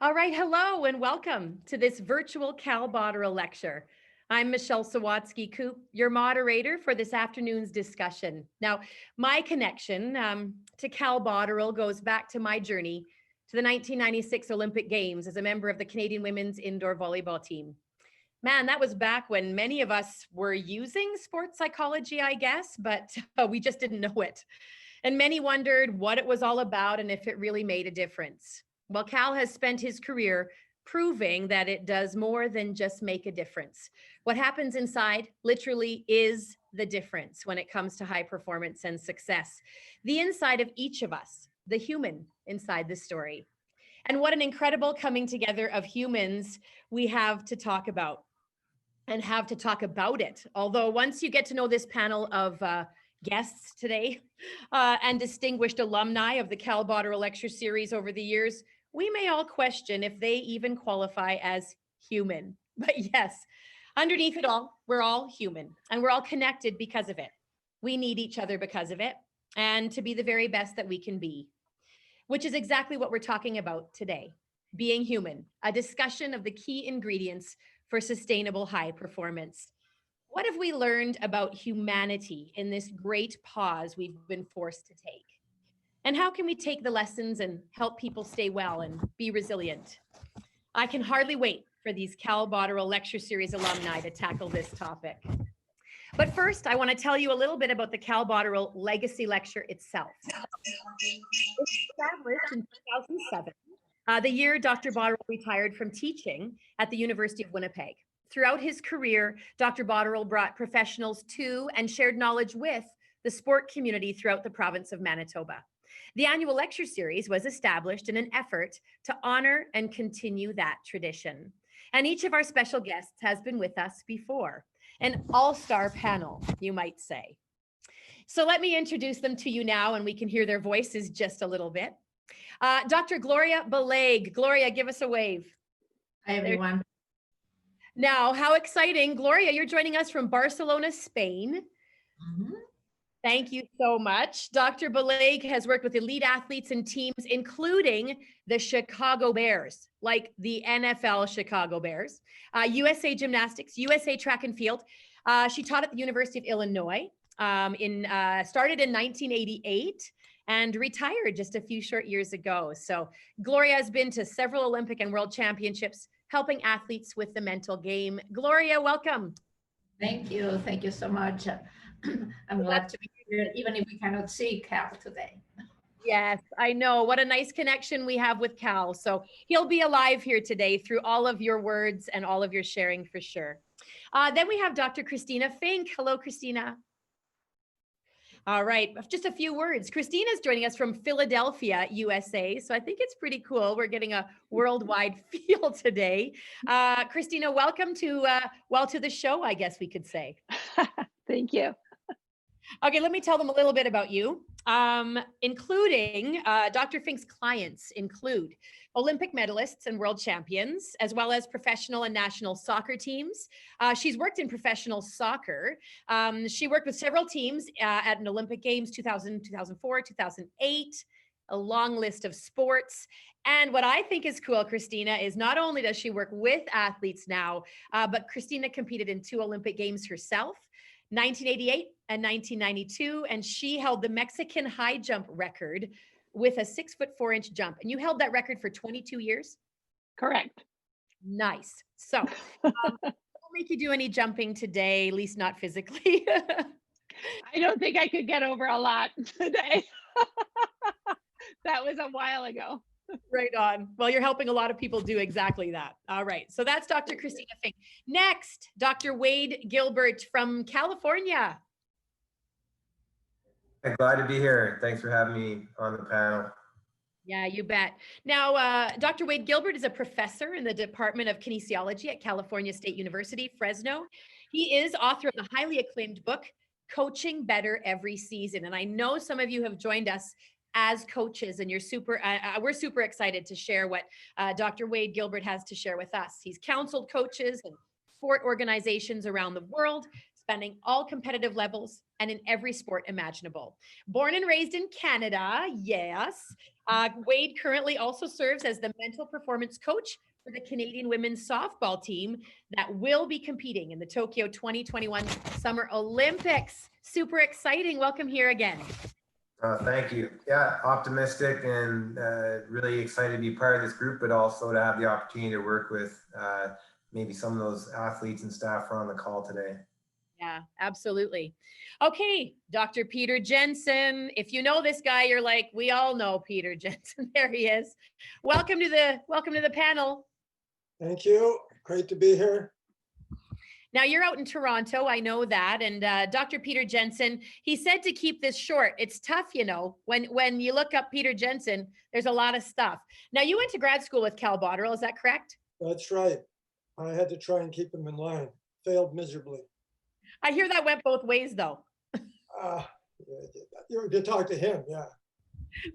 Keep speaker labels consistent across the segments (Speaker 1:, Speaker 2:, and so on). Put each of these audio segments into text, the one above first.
Speaker 1: All right, hello and welcome to this virtual Cal Botterill Lecture. I'm Michelle Sawatsky-Coop, your moderator for this afternoon's discussion. Now, my connection to Cal Botterill goes back to my journey to the 1996 Olympic Games as a member of the Canadian women's indoor volleyball team. Man, that was back when many of us were using sports psychology, I guess, but we just didn't know it. And many wondered what it was all about and if it really made a difference. Well, Cal has spent his career proving that it does more than just make a difference. What happens inside literally is the difference when it comes to high performance and success. The inside of each of us, the human inside the story. And what an incredible coming together of humans we have to talk about and have to talk about it. Although once you get to know this panel of guests today and distinguished alumni of the Cal Botterill Lecture series over the years, we may all question if they even qualify as human. But yes, underneath it all, we're all human and we're all connected because of it. We need each other because of it and to be the very best that we can be, which is exactly what we're talking about today. Being human, a discussion of the key ingredients for sustainable high performance. What have we learned about humanity in this great pause we've been forced to take? And how can we take the lessons and help people stay well and be resilient? I can hardly wait for these Cal Botterill Lecture Series alumni to tackle this topic. But first, I want to tell you a little bit about the Cal Botterill Legacy Lecture itself. It was established in 2007, the year Dr. Botterill retired from teaching at the University of Winnipeg. Throughout his career, Dr. Botterill brought professionals to and shared knowledge with the sport community throughout the province of Manitoba. The annual lecture series was established in an effort to honor and continue that tradition. And each of our special guests has been with us before, an all-star panel, you might say. So let me introduce them to you now, and we can hear their voices just a little bit. Dr. Gloria Beleg. Gloria, give us a wave.
Speaker 2: Hi, everyone.
Speaker 1: Now, how exciting. Gloria, you're joining us from Barcelona, Spain. Thank you so much. Dr. Beleg has worked with elite athletes and teams, including the Chicago Bears, like the NFL Chicago Bears, USA Gymnastics, USA Track and Field. She taught at the University of Illinois, started in 1988 and retired just a few short years ago. So Gloria has been to several Olympic and World Championships, helping athletes with the mental game. Gloria, welcome.
Speaker 2: Thank you. Thank you so much. I'm glad to be here, even if we cannot see Cal today.
Speaker 1: Yes, I know. What a nice connection we have with Cal. So he'll be alive here today through all of your words and all of your sharing for sure. Then we have Dr. Christina Fink. Hello, Christina. All right, just a few words. Christina is joining us from Philadelphia, USA. So I think it's pretty cool. We're getting a worldwide feel today. Christina, welcome to the show, I guess we could say.
Speaker 3: Thank you.
Speaker 1: Okay, let me tell them a little bit about you, including Dr. Fink's clients include Olympic medalists and world champions, as well as professional and national soccer teams. She's worked in professional soccer. She worked with several teams at an Olympic Games, 2000, 2004, 2008, a long list of sports. And what I think is cool, Christina, is not only does she work with athletes now, but Christina competed in 2 Olympic Games herself, 1988 and 1992, and she held the Mexican high jump record with a 6'4" jump. And you held that record for 22 years?
Speaker 3: Correct.
Speaker 1: Nice. So I won't make you do any jumping today, at least not physically.
Speaker 3: I don't think I could get over a lot today. That was a while ago.
Speaker 1: Right on. Well, you're helping a lot of people do exactly that. All right. So that's Dr. Christina Fink. Next, Dr. Wade Gilbert from California.
Speaker 4: I'm glad to be here. Thanks for having me on the panel.
Speaker 1: Yeah, you bet. Now, Dr. Wade Gilbert is a professor in the Department of Kinesiology at California State University, Fresno. He is author of the highly acclaimed book, Coaching Better Every Season. And I know some of you have joined us as coaches, and we're super excited to share what Dr. Wade Gilbert has to share with us. He's counseled coaches and sport organizations around the world, spanning all competitive levels and in every sport imaginable. Born and raised in Canada, yes. Wade currently also serves as the mental performance coach for the Canadian women's softball team that will be competing in the Tokyo 2021 Summer Olympics. Super exciting. Welcome here again.
Speaker 4: Thank you. Yeah, optimistic and really excited to be part of this group, but also to have the opportunity to work with maybe some of those athletes and staff who are on the call today.
Speaker 1: Yeah, absolutely. Okay, Dr. Peter Jensen. If you know this guy, you're like, we all know Peter Jensen. There he is. Welcome to the panel.
Speaker 5: Thank you. Great to be here.
Speaker 1: Now you're out in Toronto, I know that. And Dr. Peter Jensen, he said to keep this short. It's tough, you know, when you look up Peter Jensen, there's a lot of stuff. Now you went to grad school with Cal Botterill, is that correct?
Speaker 5: That's right. I had to try and keep him in line. Failed miserably.
Speaker 1: I hear that went both ways though.
Speaker 5: You talk to him, yeah.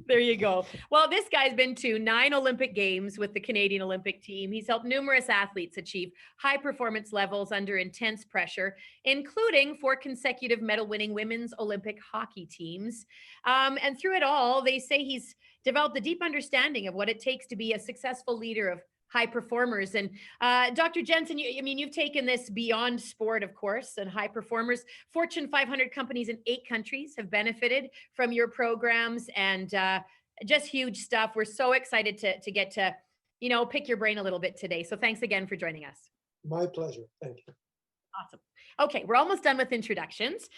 Speaker 1: There you go. Well, this guy's been to 9 Olympic Games with the Canadian Olympic team. He's helped numerous athletes achieve high performance levels under intense pressure, including 4 consecutive medal-winning women's Olympic hockey teams. And through it all, they say he's developed a deep understanding of what it takes to be a successful leader of high performers. And Dr. Jensen, you've taken this beyond sport, of course, and high performers. Fortune 500 companies in 8 countries have benefited from your programs, and just huge stuff. We're so excited to get to, pick your brain a little bit today. So thanks again for joining us.
Speaker 5: My pleasure. Thank you.
Speaker 1: Awesome. Okay, we're almost done with introductions.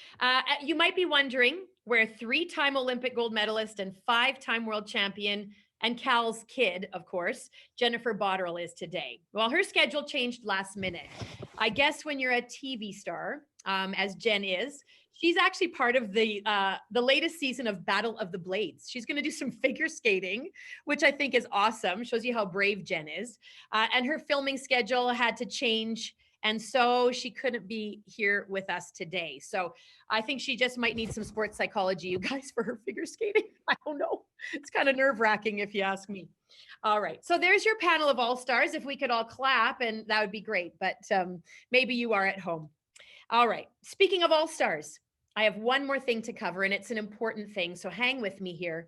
Speaker 1: You might be wondering where 3-time Olympic gold medalist and 5-time world champion and Cal's kid, of course, Jennifer Botterill, is today. Well, her schedule changed last minute. I guess when you're a TV star, as Jen is, she's actually part of the latest season of Battle of the Blades. She's going to do some figure skating, which I think is awesome. Shows you how brave Jen is. And her filming schedule had to change, and so she couldn't be here with us today. So I think she just might need some sports psychology, you guys, for her figure skating. I don't know. It's kind of nerve-wracking if you ask me. All right. So there's your panel of all-stars. If we could all clap, and that would be great. But maybe you are at home. All right. Speaking of all-stars, I have one more thing to cover, and it's an important thing, so hang with me here.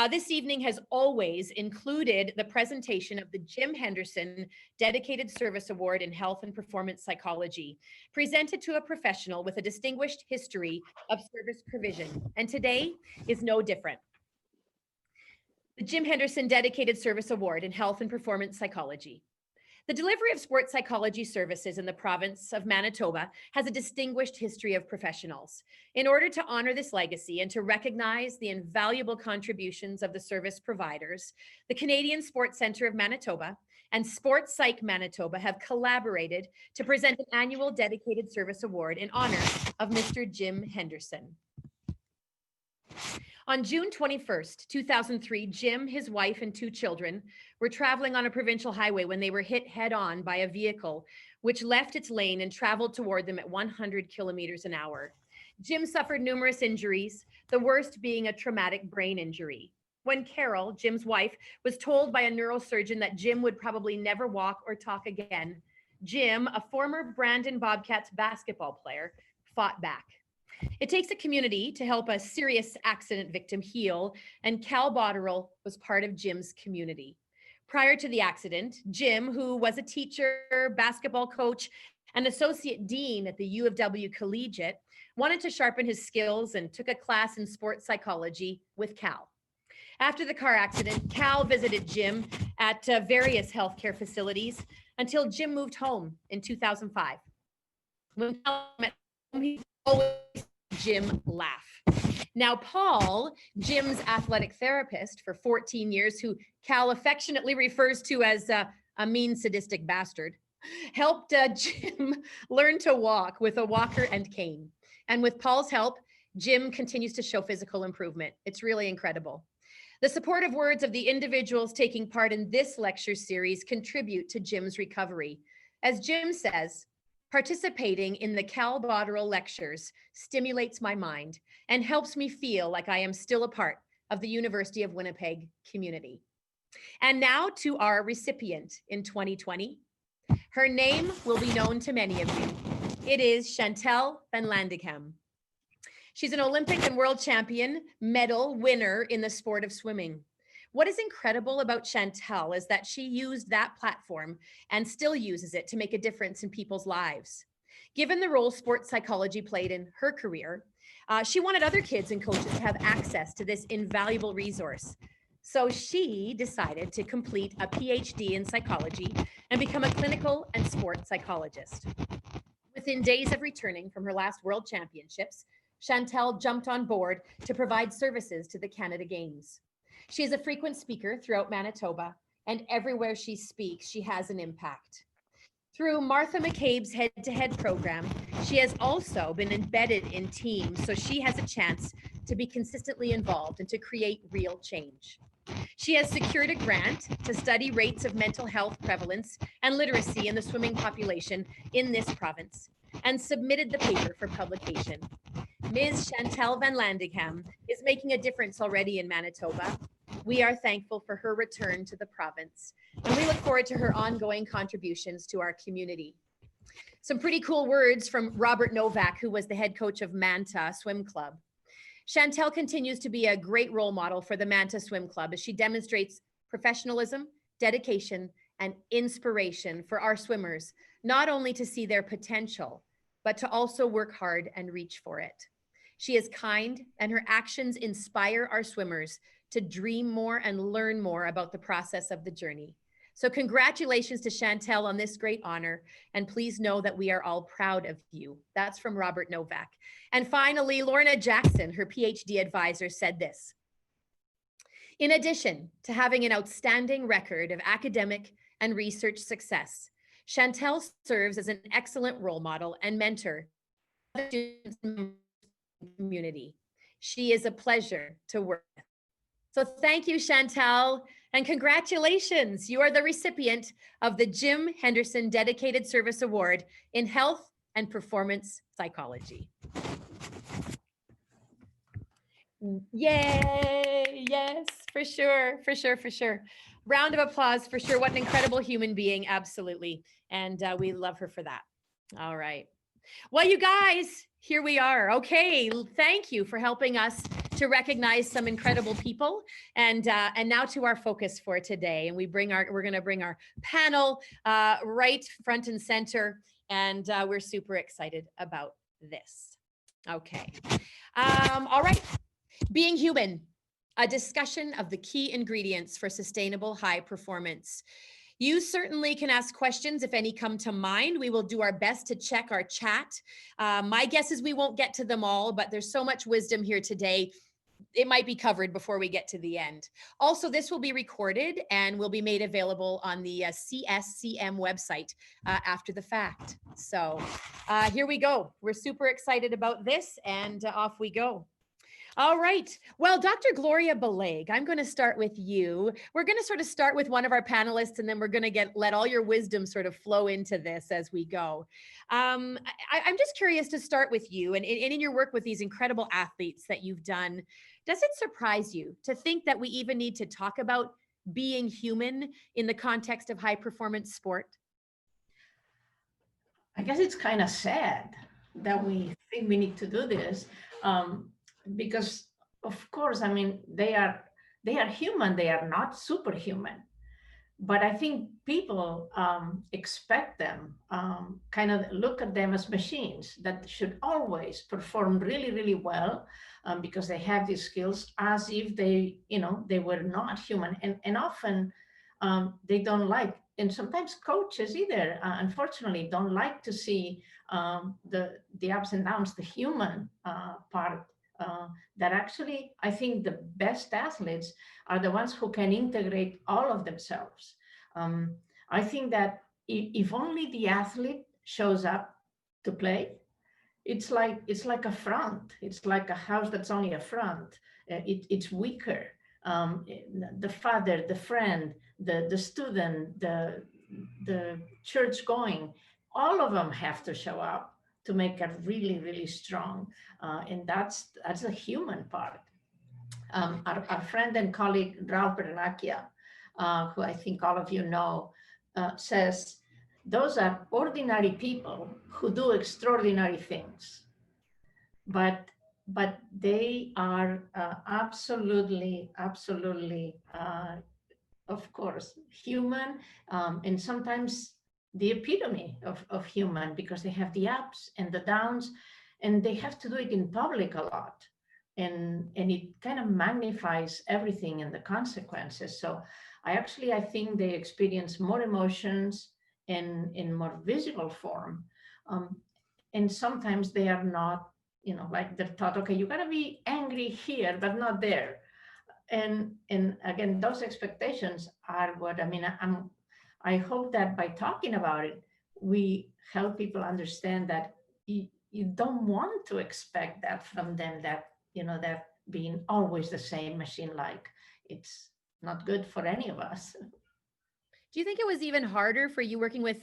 Speaker 1: This evening has always included the presentation of the Jim Henderson Dedicated Service Award in Health and Performance Psychology, presented to a professional with a distinguished history of service provision, and today is no different. The Jim Henderson Dedicated Service Award in Health and Performance Psychology. The delivery of sports psychology services in the province of Manitoba has a distinguished history of professionals. In order to honor this legacy and to recognize the invaluable contributions of the service providers, the Canadian Sports Centre of Manitoba and Sports Psych Manitoba have collaborated to present an annual dedicated service award in honor of Mr. Jim Henderson. On June 21st, 2003, Jim, his wife, and 2 children were traveling on a provincial highway when they were hit head-on by a vehicle, which left its lane and traveled toward them at 100 kilometers an hour. Jim suffered numerous injuries, the worst being a traumatic brain injury. When Carol, Jim's wife, was told by a neurosurgeon that Jim would probably never walk or talk again, Jim, a former Brandon Bobcats basketball player, fought back. It takes a community to help a serious accident victim heal, and Cal Botterill was part of Jim's community. Prior to the accident, Jim, who was a teacher, basketball coach, and associate dean at the U of W Collegiate, wanted to sharpen his skills and took a class in sports psychology with Cal. After the car accident, Cal visited Jim at various healthcare facilities until Jim moved home in 2005. When Cal met home, he always Jim laugh. Now, Paul, Jim's athletic therapist for 14 years, who Cal affectionately refers to as a mean, sadistic bastard, helped Jim learn to walk with a walker and cane. And with Paul's help, Jim continues to show physical improvement. It's really incredible. The supportive words of the individuals taking part in this lecture series contribute to Jim's recovery. As Jim says, participating in the Cal Botterill Lectures stimulates my mind and helps me feel like I am still a part of the University of Winnipeg community. And now to our recipient in 2020. Her name will be known to many of you. It is Chantelle Van Landikem. She's an Olympic and world champion medal winner in the sport of swimming. What is incredible about Chantelle is that she used that platform and still uses it to make a difference in people's lives. Given the role sports psychology played in her career, she wanted other kids and coaches to have access to this invaluable resource. So she decided to complete a PhD in psychology and become a clinical and sports psychologist. Within days of returning from her last World Championships, Chantelle jumped on board to provide services to the Canada Games. She is a frequent speaker throughout Manitoba, and everywhere she speaks, she has an impact. Through Martha McCabe's head-to-head program, she has also been embedded in teams, so she has a chance to be consistently involved and to create real change. She has secured a grant to study rates of mental health prevalence and literacy in the swimming population in this province and submitted the paper for publication. Ms. Chantelle Van Landikem is making a difference already in Manitoba. We are thankful for her return to the province, and we look forward to her ongoing contributions to our community. Some pretty cool words from Robert Novak, who was the head coach of Manta Swim Club. Chantelle continues to be a great role model for the Manta Swim Club as she demonstrates professionalism, dedication, and inspiration for our swimmers, not only to see their potential, but to also work hard and reach for it. She is kind, and her actions inspire our swimmers to dream more and learn more about the process of the journey. So congratulations to Chantelle on this great honor, and please know that we are all proud of you. That's from Robert Novak. And finally, Lorna Jackson, her PhD advisor, said this: in addition to having an outstanding record of academic and research success, Chantelle serves as an excellent role model and mentor to students in the community. She is a pleasure to work with. So thank you, Chantelle, and congratulations. You are the recipient of the Jim Henderson Dedicated Service Award in Health and Performance Psychology. Yay, yes, for sure, for sure, for sure. Round of applause for sure. What an incredible human being, absolutely. And we love her for that. All right. Well, you guys, here we are. Okay, thank you for helping us to recognize some incredible people. And now to our focus for today. And we're going to bring our panel right front and center. And we're super excited about this. Okay. All right. Being human, a discussion of the key ingredients for sustainable high performance. You certainly can ask questions if any come to mind. We will do our best to check our chat. My guess is we won't get to them all, but there's so much wisdom here today. It might be covered before we get to the end. Also, this will be recorded and will be made available on the CSCM website after the fact. So here we go. We're super excited about this, and off we go. All right. Well, Dr. Gloria Beleg, I'm going to start with you. We're going to sort of start with one of our panelists, and then we're going to let all your wisdom sort of flow into this as we go. I'm just curious to start with you, and in your work with these incredible athletes that you've done, does it surprise you to think that we even need to talk about being human in the context of high performance sport?
Speaker 2: I guess it's kind of sad that we think we need to do this. Because of course, I mean, they are human, they are not superhuman. But I think people expect them, kind of look at them as machines that should always perform really, really well because they have these skills as if they were not human. And often they don't like, and sometimes coaches either, unfortunately, don't like to see the ups and downs, the human part. That actually, I think the best athletes are the ones who can integrate all of themselves. I think that if only the athlete shows up to play, it's like a front. It's like a house that's only a front. It's weaker. The father, the friend, the student, the church going, all of them have to show up to make it really, really strong. And that's a human part. Our friend and colleague, Ralph Berlacchia, who I think all of you know, says, those are ordinary people who do extraordinary things. But they are absolutely, of course, human, and sometimes the epitome of human, because they have the ups and the downs, and they have to do it in public a lot. And it kind of magnifies everything and the consequences. So I think they experience more emotions in more visible form. And sometimes they are not, like they're taught, okay, you gotta be angry here, but not there. And again, those expectations are what, I hope that by talking about it, we help people understand that you don't want to expect that from them, that, that being always the same machine-like. It's not good for any of us.
Speaker 1: Do you think it was even harder for you working with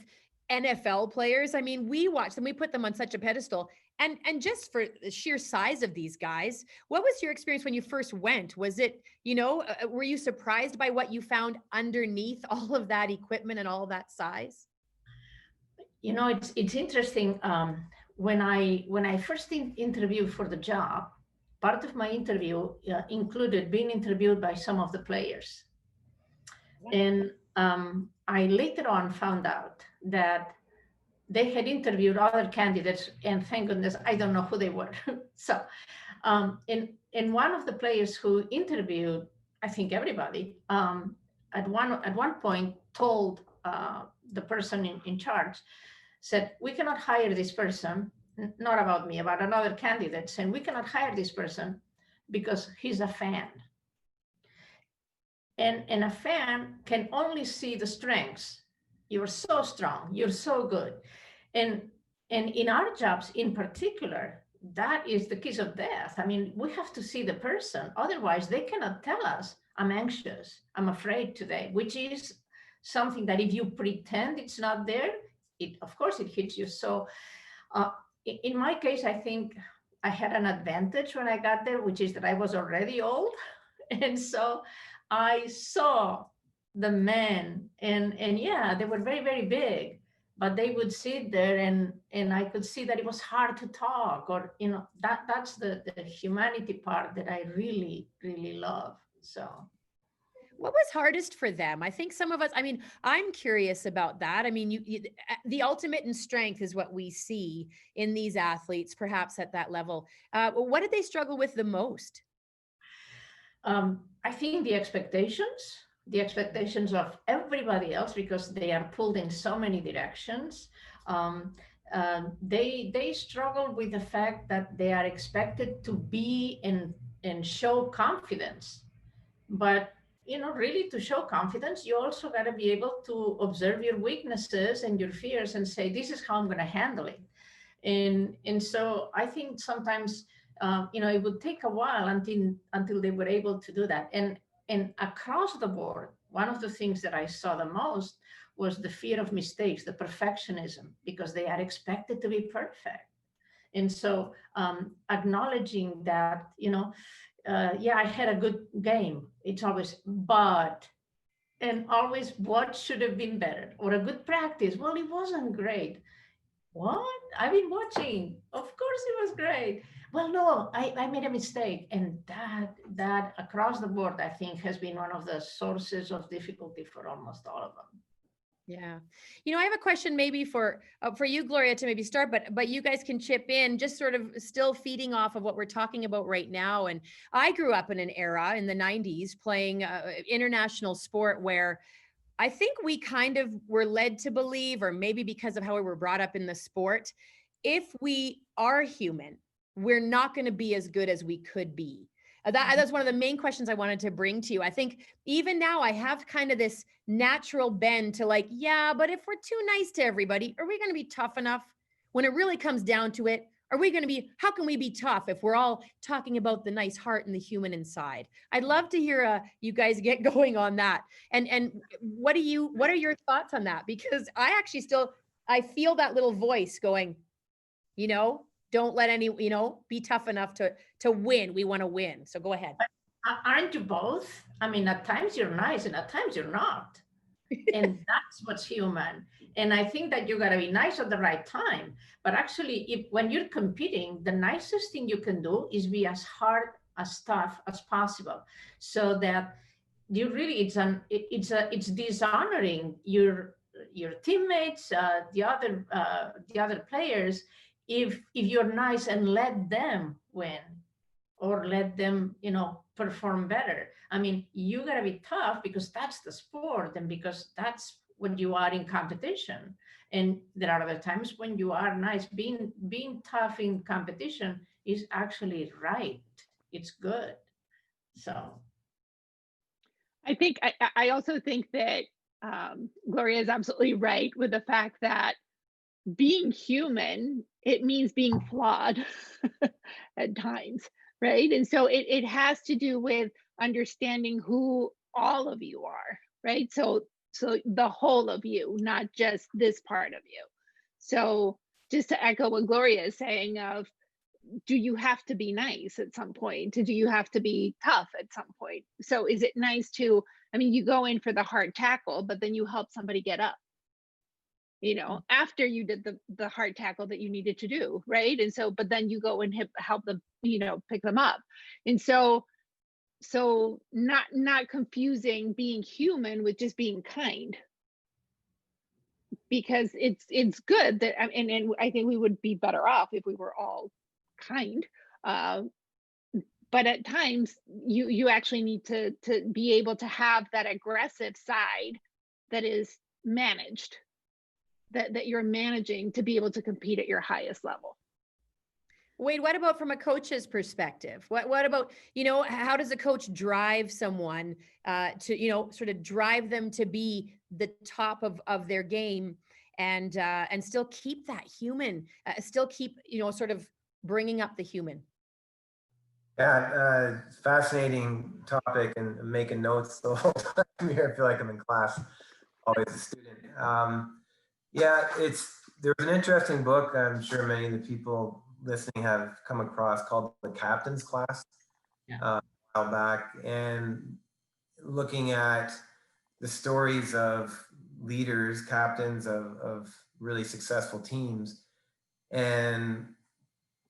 Speaker 1: NFL players? I mean, we watch them, we put them on such a pedestal. And just for the sheer size of these guys, what was your experience when you first went? Was it, were you surprised by what you found underneath all of that equipment and all of that size?
Speaker 2: It's interesting. When I first interviewed for the job, part of my interview included being interviewed by some of the players. And I later on found out that they had interviewed other candidates, and thank goodness, I don't know who they were. So, and one of the players who interviewed, I think everybody, at one point told the person in charge, said, we cannot hire this person, not about me, about another candidate, saying we cannot hire this person because he's a fan. And a fan can only see the strengths. You're so strong, you're so good. And in our jobs in particular, that is the kiss of death. I mean, we have to see the person. Otherwise, they cannot tell us, I'm anxious, I'm afraid today, which is something that if you pretend it's not there, of course it hits you. So in my case, I think I had an advantage when I got there, which is that I was already old. And so I saw the men, and yeah, they were very, very big, but they would sit there and I could see that it was hard to talk, or, that's the humanity part that I really, really love. So.
Speaker 1: What was hardest for them? I think some of us, I mean, I'm curious about that. I mean, the ultimate in strength is what we see in these athletes, perhaps at that level. What did they struggle with the most?
Speaker 2: I think the expectations of everybody else, because they are pulled in so many directions. They struggle with the fact that they are expected to be and show confidence. But, really to show confidence, you also got to be able to observe your weaknesses and your fears and say, this is how I'm going to handle it. And so I think sometimes, it would take a while until they were able to do that. And across the board, one of the things that I saw the most was the fear of mistakes, the perfectionism, because they are expected to be perfect. And so acknowledging that, yeah, I had a good game. It's always, but, and always what should have been better, or a good practice. Well, it wasn't great. What? I've been watching. Of course it was great. Well, no, I made a mistake. And that across the board, I think, has been one of the sources of difficulty for almost all of them.
Speaker 1: Yeah. I have a question maybe for you, Gloria, to maybe start, but you guys can chip in, just sort of still feeding off of what we're talking about right now. And I grew up in an era in the 90s playing international sport where I think we kind of were led to believe, or maybe because of how we were brought up in the sport, if we are human, we're not going to be as good as we could be. That's one of the main questions I wanted to bring to you. I think even now I have kind of this natural bend to like, yeah, but if we're too nice to everybody, are we going to be tough enough? When it really comes down to it, how can we be tough if we're all talking about the nice heart and the human inside? I'd love to hear you guys get going on that. And what are your thoughts on that? Because I actually I feel that little voice going, don't let any, be tough enough to win. We want to win. So go ahead.
Speaker 2: Aren't you both? I mean, at times you're nice and at times you're not. And that's what's human. And I think that you got to be nice at the right time. But actually, when you're competing, the nicest thing you can do is be as hard, as tough as possible, so that you really it's dishonoring your teammates, the other players, if you're nice and let them win or let them perform better. I mean, you got to be tough because that's the sport and because that's when you are in competition. And there are other times when you are nice. Being tough in competition is actually right. It's good. So
Speaker 3: I think I also think that Gloria is absolutely right with the fact that being human, it means being flawed at times, right? And so it has to do with understanding who all of you are, right? So the whole of you, not just this part of you. So just to echo what Gloria is saying of, do you have to be nice at some point? Do you have to be tough at some point? So is it nice to, I mean, you go in for the hard tackle, but then you help somebody get up, after you did the hard tackle that you needed to do, right? And so, but then you go and help them, pick them up. And so not confusing being human with just being kind, because it's good that, and I think we would be better off if we were all kind, but at times you actually need to be able to have that aggressive side that is managed, that you're managing to be able to compete at your highest level.
Speaker 1: Wade, what about from a coach's perspective? What about, how does a coach drive someone to, sort of drive them to be the top of their game and still keep that human, still keep, sort of bringing up the human?
Speaker 4: Yeah, fascinating topic, and making notes the whole time here. I feel like I'm in class, always a student. Yeah, there's an interesting book I'm sure many of the people listening have come across called The Captain's Class.
Speaker 2: Yeah.
Speaker 4: A while back, and looking at the stories of leaders, captains of really successful teams. And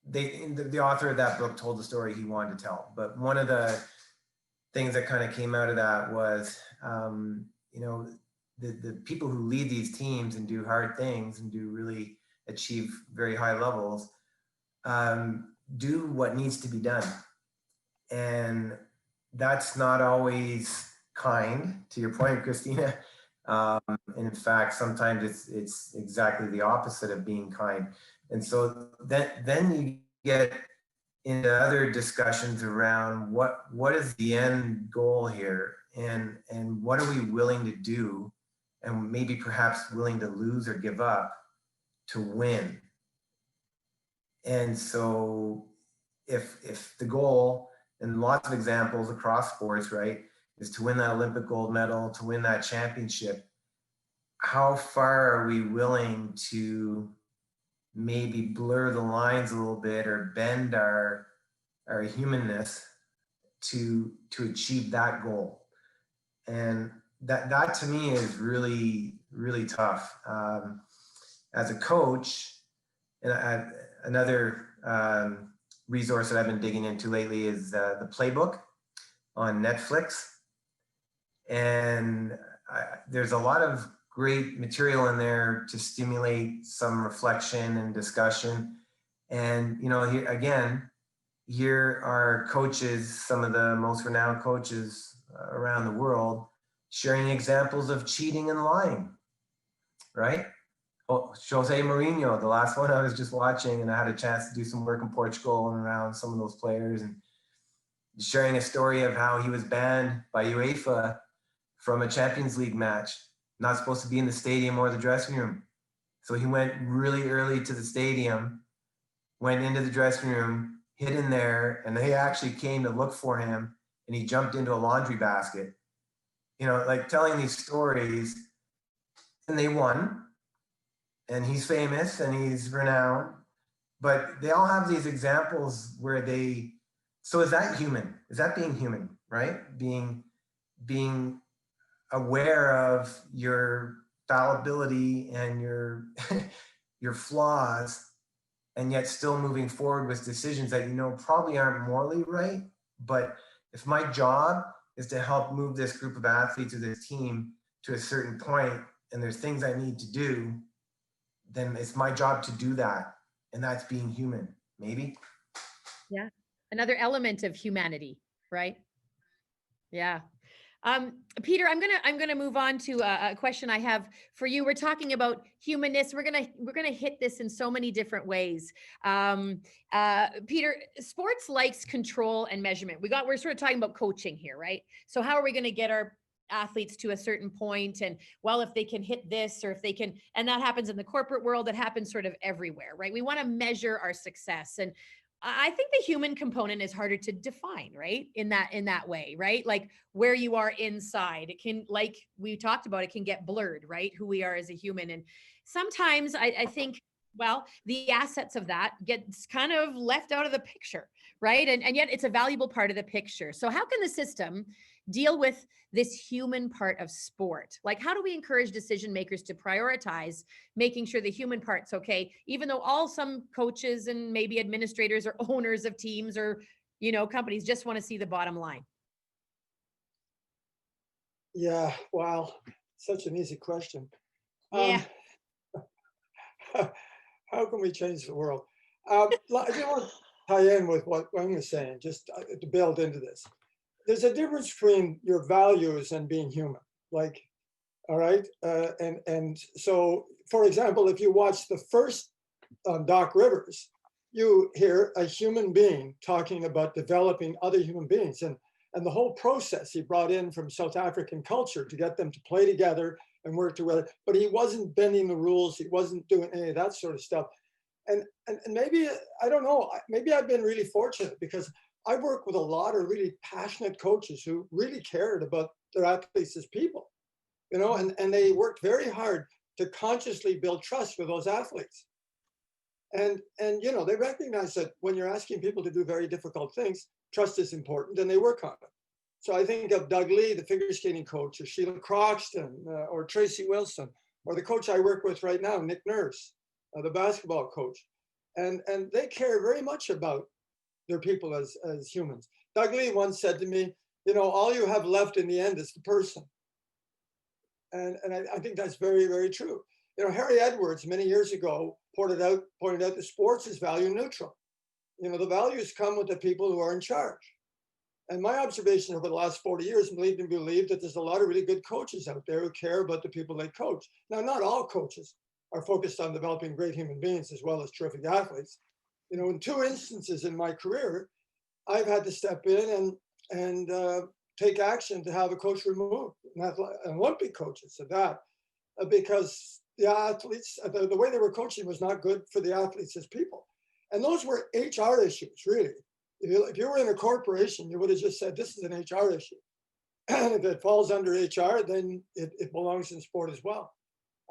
Speaker 4: the author of that book told the story he wanted to tell. But one of the things that kind of came out of that was, the people who lead these teams and do hard things and do really achieve very high levels, do what needs to be done. And that's not always kind, to your point, Christina. And in fact, sometimes it's exactly the opposite of being kind. And so then you get into other discussions around what is the end goal here, and what are we willing to do, and maybe perhaps willing to lose or give up to win. And so if the goal, and lots of examples across sports, right, is to win that Olympic gold medal, to win that championship, how far are we willing to maybe blur the lines a little bit or bend our humanness to achieve that goal? And that to me is really, really tough. As a coach, and another resource that I've been digging into lately is the Playbook on Netflix. And there's a lot of great material in there to stimulate some reflection and discussion. And, here are coaches, some of the most renowned coaches around the world, sharing examples of cheating and lying, right? Jose Mourinho, the last one I was just watching, and I had a chance to do some work in Portugal and around some of those players, and sharing a story of how he was banned by UEFA from a Champions League match, not supposed to be in the stadium or the dressing room. So he went really early to the stadium, went into the dressing room, hid in there, and they actually came to look for him, and he jumped into a laundry basket. Like telling these stories, and they won. And he's famous and he's renowned, but they all have these examples where so is that human? Is that being human, right? Being aware of your fallibility and your your flaws, and yet still moving forward with decisions that you know probably aren't morally right. But if my job is to help move this group of athletes or this team to a certain point, and there's things I need to do, then it's my job to do that. And that's being human, maybe.
Speaker 1: Yeah. Another element of humanity, right? Yeah. Peter, I'm gonna move on to a question I have for you. We're talking about humanness. We're gonna hit this in so many different ways. Peter, sports likes control and measurement. We're sort of talking about coaching here, right? So how are we gonna get our athletes to a certain point? And well, if they can hit this, or if they can, and that happens in the corporate world, it happens sort of everywhere, right? We want to measure our success. And I think the human component is harder to define, right? In that way, right? Like where you are inside, it can, like we talked about, it can get blurred, right? Who we are as a human. And sometimes I think, well, the assets of that gets kind of left out of the picture, right? And yet it's a valuable part of the picture. So how can the system deal with this human part of sport? Like, how do we encourage decision makers to prioritize making sure the human part's okay, even though some coaches and maybe administrators or owners of teams or, companies just want to see the bottom line?
Speaker 5: Yeah, wow, such an easy question.
Speaker 1: Yeah.
Speaker 5: How can we change the world? I just want to tie in with what Wayne was saying, just to build into this. There's a difference between your values and being human. Like, all right, and so, for example, if you watch the first Doc Rivers, you hear a human being talking about developing other human beings, and the whole process he brought in from South African culture to get them to play together and work together. But he wasn't bending the rules. He wasn't doing any of that sort of stuff. And maybe, I don't know, maybe I've been really fortunate because I work with a lot of really passionate coaches who really cared about their athletes as people, and they worked very hard to consciously build trust with those athletes. And they recognize that when you're asking people to do very difficult things, trust is important, and they work on it. So I think of Doug Lee, the figure skating coach, or Sheila Croxton, or Tracy Wilson, or the coach I work with right now, Nick Nurse, the basketball coach. And they care very much about their people as humans. Doug Lee once said to me, all you have left in the end is the person. And I think that's very, very true. Harry Edwards many years ago pointed out that sports is value neutral. The values come with the people who are in charge. And my observation over the last 40 years lead me to believe that there's a lot of really good coaches out there who care about the people they coach. Now, not all coaches are focused on developing great human beings as well as terrific athletes. In 2 instances in my career, I've had to step in and take action to have a coach removed, an Olympic coaches at that, because the athletes, the way they were coaching was not good for the athletes as people. And those were HR issues, really. If you were in a corporation, you would have just said, this is an HR issue. And if it falls under HR, then it belongs in sport as well.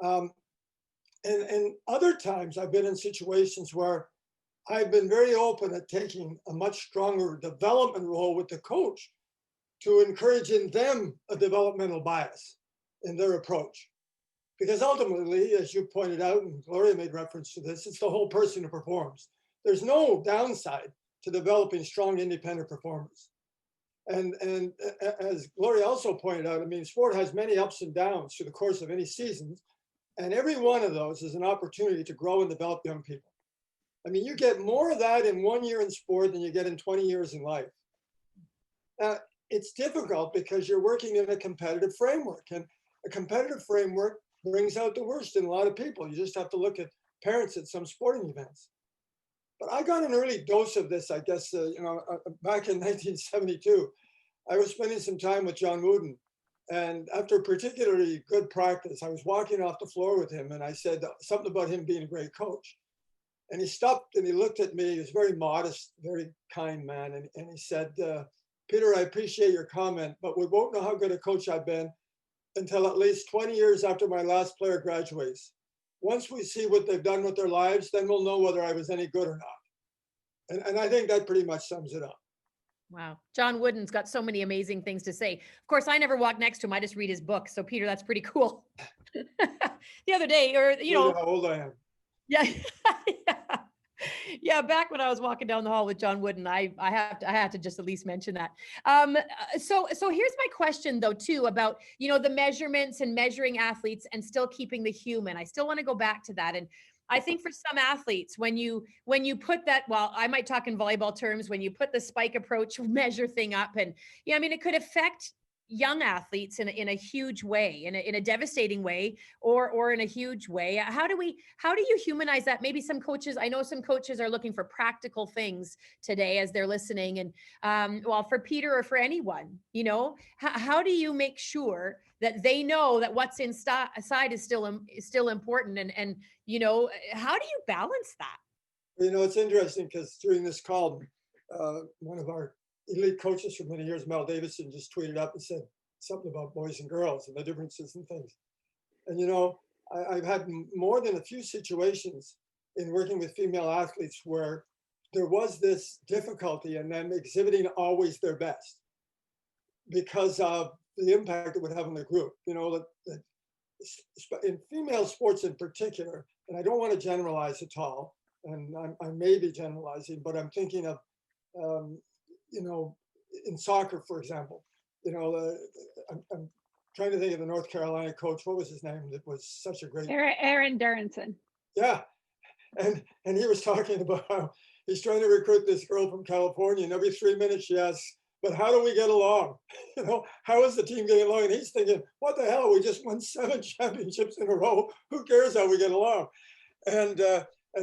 Speaker 5: And other times I've been in situations where I've been very open at taking a much stronger development role with the coach to encourage in them a developmental bias in their approach. Because ultimately, as you pointed out, and Gloria made reference to this, it's the whole person who performs. There's no downside to developing strong independent performers. And as Gloria also pointed out, sport has many ups and downs through the course of any season. And every one of those is an opportunity to grow and develop young people. You get more of that in 1 year in sport than you get in 20 years in life. It's difficult because you're working in a competitive framework, and a competitive framework brings out the worst in a lot of people. You just have to look at parents at some sporting events. But I got an early dose of this, I guess, back in 1972. I was spending some time with John Wooden, and after a particularly good practice, I was walking off the floor with him, and I said something about him being a great coach. And he stopped and he looked at me. He was a very modest, very kind man. And he said, Peter, I appreciate your comment, but we won't know how good a coach I've been until at least 20 years after my last player graduates. Once we see what they've done with their lives, then we'll know whether I was any good or not. And I think that pretty much sums it up.
Speaker 1: Wow. John Wooden's got so many amazing things to say. Of course, I never walk next to him. I just read his book. So Peter, that's pretty cool. The other day, or, you
Speaker 5: Tell
Speaker 1: know,
Speaker 5: you how old I am.
Speaker 1: yeah. Yeah. Yeah, back when I was walking down the hall with John Wooden, I had to just at least mention that. So here's my question though too about, you know, the measurements and measuring athletes and still keeping the human. I still want to go back to that. And I think for some athletes, when you put that, well, I might talk in volleyball terms, when you put the spike approach measure thing up, and yeah, I mean, it could affect young athletes in a huge way, in a devastating way, or in a huge way. How do you humanize that? Maybe some coaches, I know some coaches are looking for practical things today as they're listening. And well, for Peter or for anyone, you know, how do you make sure that they know that what's inside is still important? And, you know, how do you balance that?
Speaker 5: You know, it's interesting because during this call, one of our elite coaches for many years, Mel Davidson, just tweeted up and said something about boys and girls and the differences and things. And, you know, I've had more than a few situations in working with female athletes where there was this difficulty in them exhibiting always their best because of the impact it would have on the group. You know, in female sports in particular, and I don't want to generalize at all, and I may be generalizing, but I'm thinking of, you know, in soccer, for example, you know, I'm trying to think of the North Carolina coach. What was his name? That was such a great.
Speaker 3: Aaron Derrinson.
Speaker 5: Yeah, and he was talking about how he's trying to recruit this girl from California, and every 3 minutes she asks, "But how do we get along? You know, how is the team getting along?" And he's thinking, "What the hell? We just won 7 championships in a row. Who cares how we get along?" And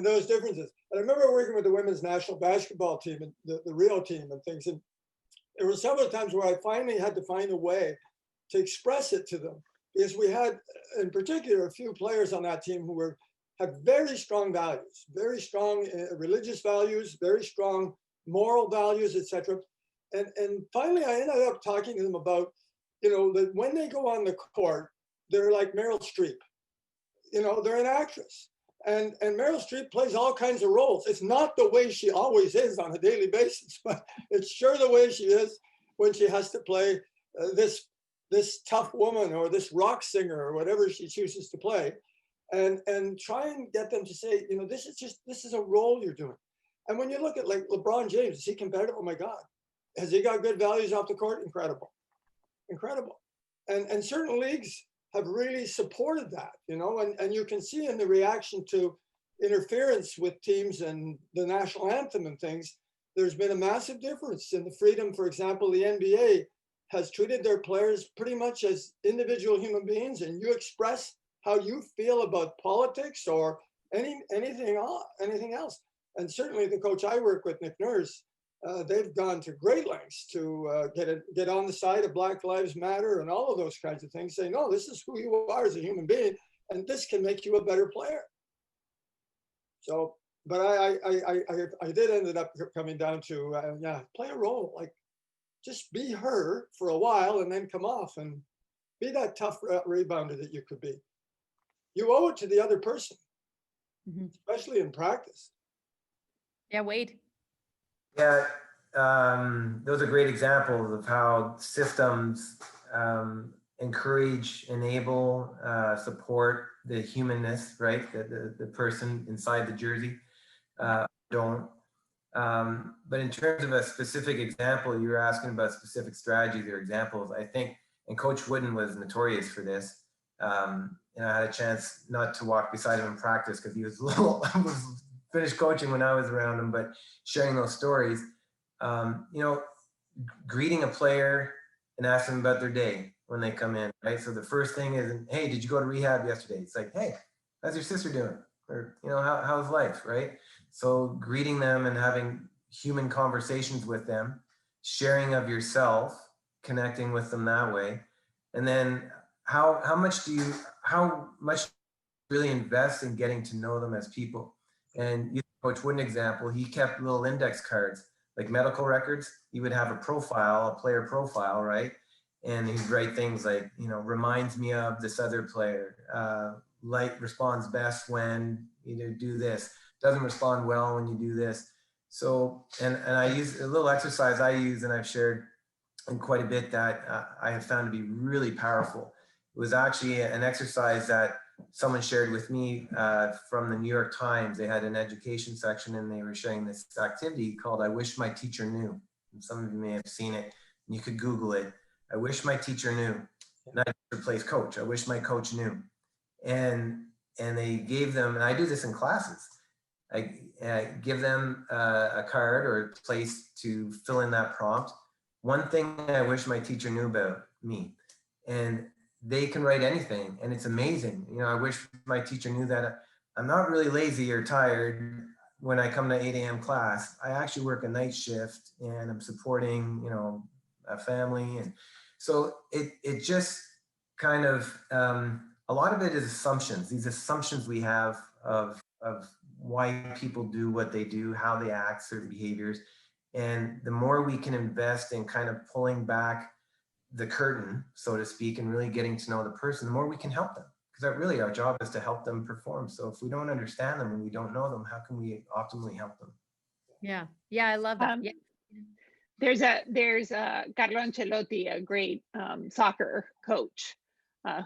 Speaker 5: those differences. And I remember working with the women's national basketball team and the Rio team and things. And there were several times where I finally had to find a way to express it to them, because we had, in particular, a few players on that team who had very strong values, very strong religious values, very strong moral values, etc. And finally, I ended up talking to them about, you know, that when they go on the court, they're like Meryl Streep. You know, they're an actress. And Meryl Streep plays all kinds of roles. It's not the way she always is on a daily basis, but it's sure the way she is when she has to play this tough woman or this rock singer or whatever she chooses to play, and try and get them to say, you know, this is a role you're doing. And when you look at like LeBron James, is he competitive? Oh my God. Has he got good values off the court? Incredible. Incredible. And certain leagues have really supported that, you know, and you can see in the reaction to interference with teams and the national anthem and things, there's been a massive difference in the freedom. For example, the NBA has treated their players pretty much as individual human beings, and you express how you feel about politics or anything else. And certainly the coach I work with, Nick Nurse, they've gone to great lengths to get on the side of Black Lives Matter and all of those kinds of things, saying, no, this is who you are as a human being, and this can make you a better player. So, but I did end up coming down to, play a role, like just be her for a while and then come off and be that tough rebounder that you could be. You owe it to the other person, especially in practice.
Speaker 1: Yeah, Wade.
Speaker 4: Yeah, those are great examples of how systems encourage, enable, support the humanness, right? The person inside the jersey don't. But in terms of a specific example, you were asking about specific strategies or examples. I think, and Coach Wooden was notorious for this. And I had a chance not to walk beside him in practice because he was was finished coaching when I was around him, but sharing those stories, you know, greeting a player and asking them about their day when they come in, right? So the first thing is, hey, did you go to rehab yesterday? It's like, hey, how's your sister doing? Or, you know, how's life, right? So greeting them and having human conversations with them, sharing of yourself, connecting with them that way. And then how much do you really invest in getting to know them as people? And you Coach Wooden example, he kept little index cards, like medical records. He would have a profile, a player profile, right? And he'd write things like, you know, reminds me of this other player, responds best when you do this, doesn't respond well when you do this. So, and I use a little exercise I use and I've shared in quite a bit that I have found to be really powerful. It was actually an exercise that someone shared with me from the New York Times. They had an education section and they were sharing this activity called I Wish My Teacher Knew. And some of you may have seen it. And you could Google it. I wish my teacher knew. And I replace coach. I wish my coach knew. And they gave them, and I do this in classes, I give them a card or a place to fill in that prompt. One thing I wish my teacher knew about me. And they can write anything, and it's amazing. You know, I wish my teacher knew that I'm not really lazy or tired when I come to 8 a.m. class. I actually work a night shift and I'm supporting, you know, a family. And so it just kind of, a lot of it is assumptions, these assumptions we have of why people do what they do, how they act, certain behaviors. And the more we can invest in kind of pulling back the curtain, so to speak, and really getting to know the person, the more we can help them. Because that really our job is to help them perform. So if we don't understand them and we don't know them, how can we optimally help them?
Speaker 1: Yeah. I love that. Yeah.
Speaker 3: There's Carlo Ancelotti, a great soccer coach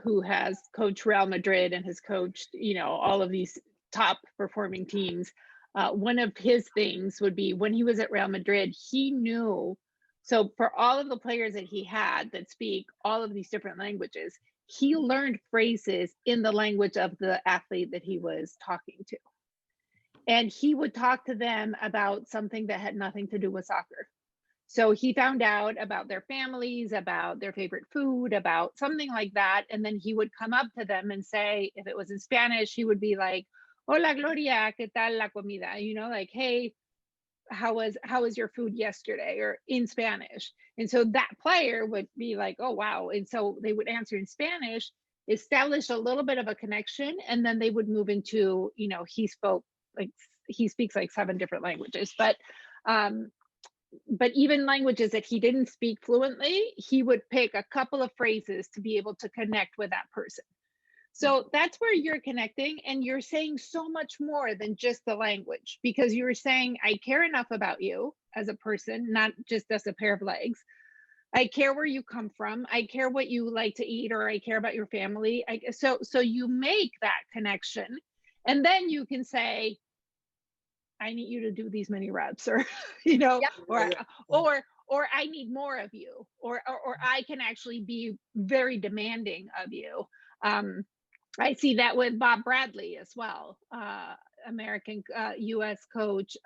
Speaker 3: who has coached Real Madrid and has coached, you know, all of these top performing teams. One of his things would be when he was at Real Madrid, he knew, so for all of the players that he had that speak all of these different languages, he learned phrases in the language of the athlete that he was talking to. And he would talk to them about something that had nothing to do with soccer. So he found out about their families, about their favorite food, about something like that. And then he would come up to them and say, if it was in Spanish, he would be like, hola Gloria, ¿qué tal la comida? You know, like, hey, how was your food yesterday? Or in Spanish. And so that player would be like, oh, wow. And so they would answer in Spanish, establish a little bit of a connection. And then they would move into, you know, he speaks like 7 different languages, but even languages that he didn't speak fluently, he would pick a couple of phrases to be able to connect with that person. So that's where you're connecting, and you're saying so much more than just the language, because you're saying, I care enough about you as a person, not just as a pair of legs. I care where you come from. I care what you like to eat, or I care about your family. So you make that connection, and then you can say, I need you to do these many reps, or, you know, or I need more of you, or I can actually be very demanding of you. I see that with Bob Bradley as well, American US coach.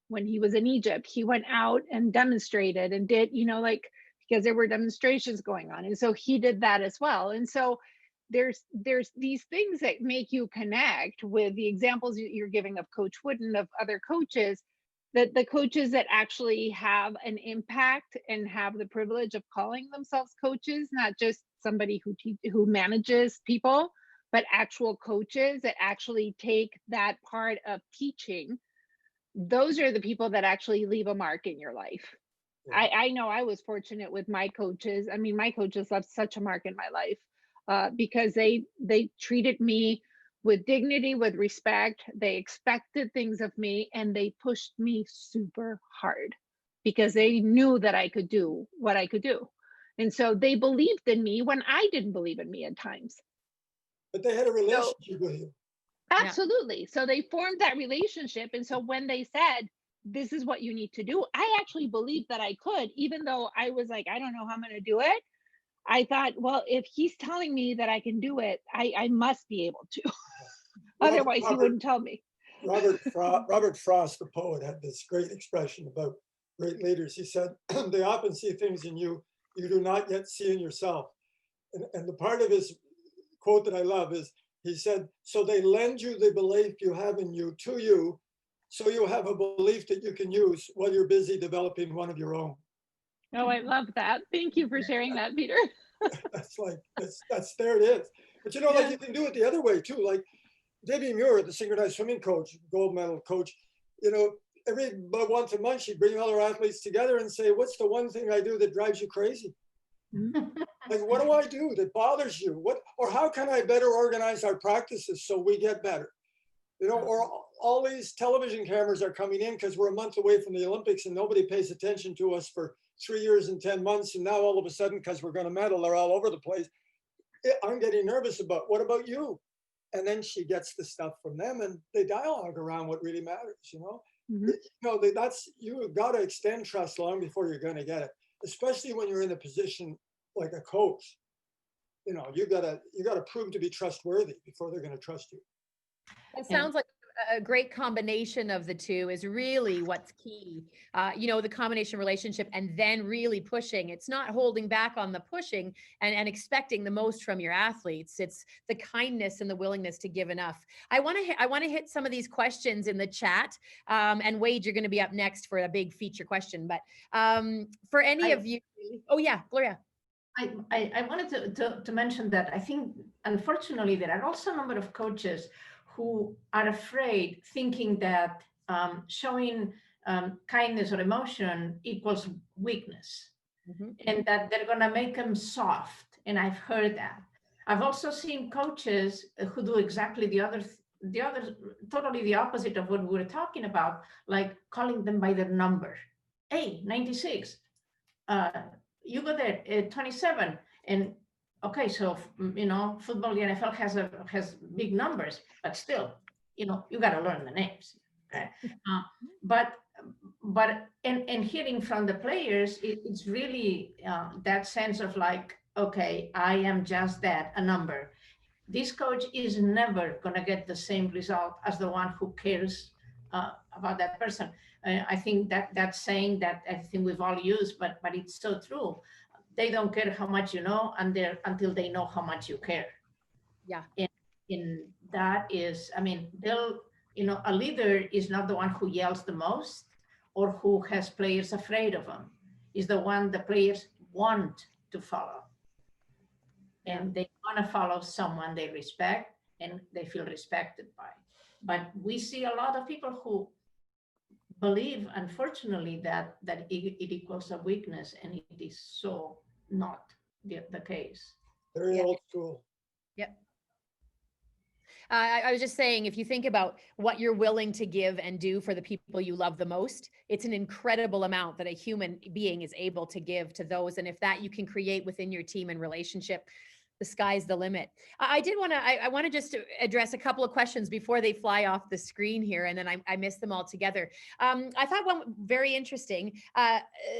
Speaker 3: When he was in Egypt, he went out and demonstrated and did, you know, like, because there were demonstrations going on. And so he did that as well. And so there's these things that make you connect with the examples you're giving of Coach Wooden, of other coaches, that the coaches that actually have an impact and have the privilege of calling themselves coaches, not just somebody who manages people, but actual coaches that actually take that part of teaching. Those are the people that actually leave a mark in your life. Yeah. I know I was fortunate with my coaches. I mean, my coaches left such a mark in my life. Because they treated me with dignity, with respect. They expected things of me, and they pushed me super hard because they knew that I could do what I could do. And so they believed in me when I didn't believe in me at times.
Speaker 5: But they had a relationship with you.
Speaker 3: Absolutely. So they formed that relationship. And so when they said, this is what you need to do, I actually believed that I could, even though I was like, I don't know how I'm going to do it. I thought, well, if he's telling me that I can do it, I must be able to. Otherwise, he wouldn't tell me.
Speaker 5: Robert Frost, the poet, had this great expression about great leaders. He said, they often see things in you you do not yet see in yourself. And the part of his quote that I love is, he said, so they lend you the belief you have in you to you, so you have a belief that you can use while you're busy developing one of your own.
Speaker 3: Oh, I love that. Thank you for sharing that, Peter.
Speaker 5: that's there it is. But you know, like, you can do it the other way too. Like Debbie Muir, the synchronized swimming coach, gold medal coach, you know, every once a month she'd bring all her athletes together and say, what's the one thing I do that drives you crazy? Like, what do I do that bothers you? Or how can I better organize our practices so we get better? You know, or all these television cameras are coming in because we're a month away from the Olympics and nobody pays attention to us for 3 years and 10 months. And now all of a sudden, because we're going to medal, they're all over the place. I'm getting nervous about, what about you? And then she gets the stuff from them and they dialogue around what really matters, you know?
Speaker 3: Mhm.
Speaker 5: You've got to extend trust long before you're going to get it, especially when you're in a position like a coach. You know, you gotta prove to be trustworthy before they're going to trust you.
Speaker 1: It sounds like a great combination of the two is really what's key. The combination relationship and then really pushing. It's not holding back on the pushing and expecting the most from your athletes. It's the kindness and the willingness to give enough. I want to hit some of these questions in the chat. And Wade, you're going to be up next for a big feature question. But for any of you, oh yeah, Gloria.
Speaker 2: I wanted to mention that I think, unfortunately, there are also a number of coaches who are afraid, thinking that showing kindness or emotion equals weakness, and that they're going to make them soft. And I've heard that. I've also seen coaches who do exactly the other, totally the opposite of what we were talking about, like calling them by their number. Hey, 96. You go there at 27, and okay, so football, the NFL has big numbers, but still, you got to learn the names. Okay, but hearing from the players, it's really that sense of like, okay, I am just that, a number. This coach is never going to get the same result as the one who cares about that person. I think that saying that I think we've all used, but it's so true. They don't care how much you know, until they know how much you care.
Speaker 1: Yeah.
Speaker 2: And that is, I mean, a leader is not the one who yells the most or who has players afraid of him. Is the one the players want to follow. And they want to follow someone they respect and they feel respected by. But we see a lot of people who believe, unfortunately, that it equals a weakness, and it is so not the case.
Speaker 5: Very old school.
Speaker 1: Yep. I was just saying, if you think about what you're willing to give and do for the people you love the most, it's an incredible amount that a human being is able to give to those. And if that you can create within your team and relationship, the sky's the limit. I want to just address a couple of questions before they fly off the screen here, and then I miss them all together. I thought one very interesting.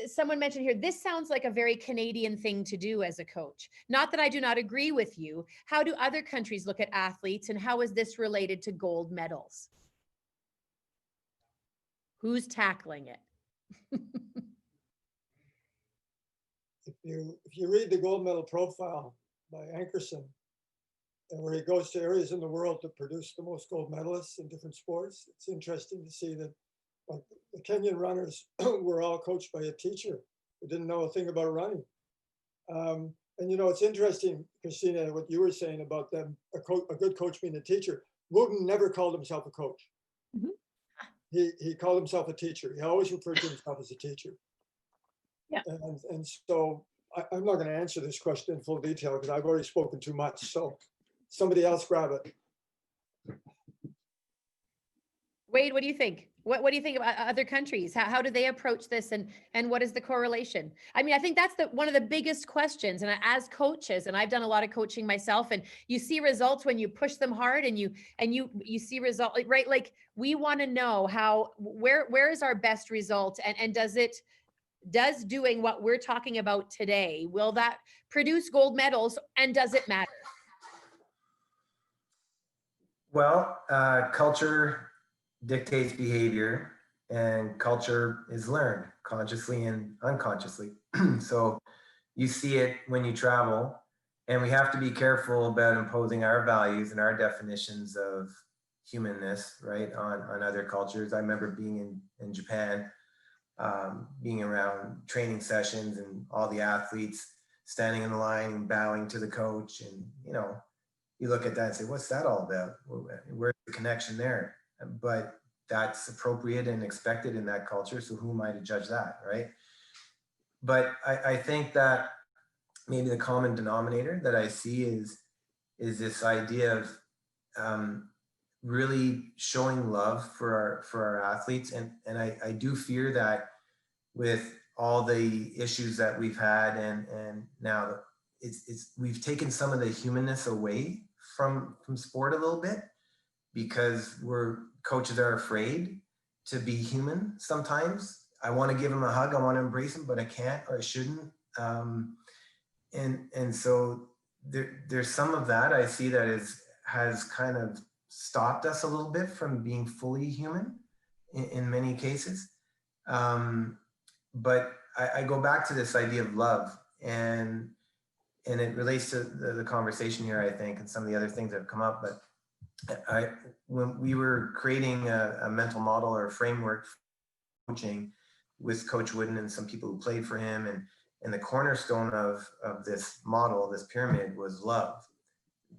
Speaker 1: Someone mentioned here, this sounds like a very Canadian thing to do as a coach. Not that I do not agree with you. How do other countries look at athletes, and how is this related to gold medals? Who's tackling it?
Speaker 5: If you read the gold medal profile by Ankerson, and where he goes to areas in the world to produce the most gold medalists in different sports, it's interesting to see that, like, the Kenyan runners were all coached by a teacher who didn't know a thing about running. And it's interesting, Christina, what you were saying about them, a good coach being a teacher. Wooden never called himself a coach. Mm-hmm. He called himself a teacher. He always referred to himself as a teacher.
Speaker 3: Yeah.
Speaker 5: And so I'm not going to answer this question in full detail because I've already spoken too much. So somebody else grab it.
Speaker 1: Wade, what do you think? What do you think about other countries? How do they approach this, and what is the correlation? I mean, I think that's one of the biggest questions. And as coaches, and I've done a lot of coaching myself, and you see results when you push them hard, and you see result, right? Like, we want to know where is our best result, and does doing what we're talking about today, will that produce gold medals, and does it matter?
Speaker 4: Well, culture dictates behavior, and culture is learned consciously and unconsciously. So you see it when you travel, and we have to be careful about imposing our values and our definitions of humanness, right, on other cultures. I remember being in Japan, being around training sessions and all the athletes standing in the line and bowing to the coach. And, you look at that and say, what's that all about? Where's the connection there? But that's appropriate and expected in that culture. So who am I to judge that, right? But I think that maybe the common denominator that I see is this idea of really showing love for our athletes. And I do fear that with all the issues that we've had and now we've taken some of the humanness away from sport a little bit, because coaches are afraid to be human sometimes. I want to give them a hug, I want to embrace them, but I can't, or I shouldn't. And so there's some of that I see that has kind of stopped us a little bit from being fully human in many cases. But I go back to this idea of love, and it relates to the conversation here, I think, and some of the other things that have come up. But when we were creating a mental model or a framework for coaching with Coach Wooden and some people who played for him, and the cornerstone of this model, this pyramid, was love.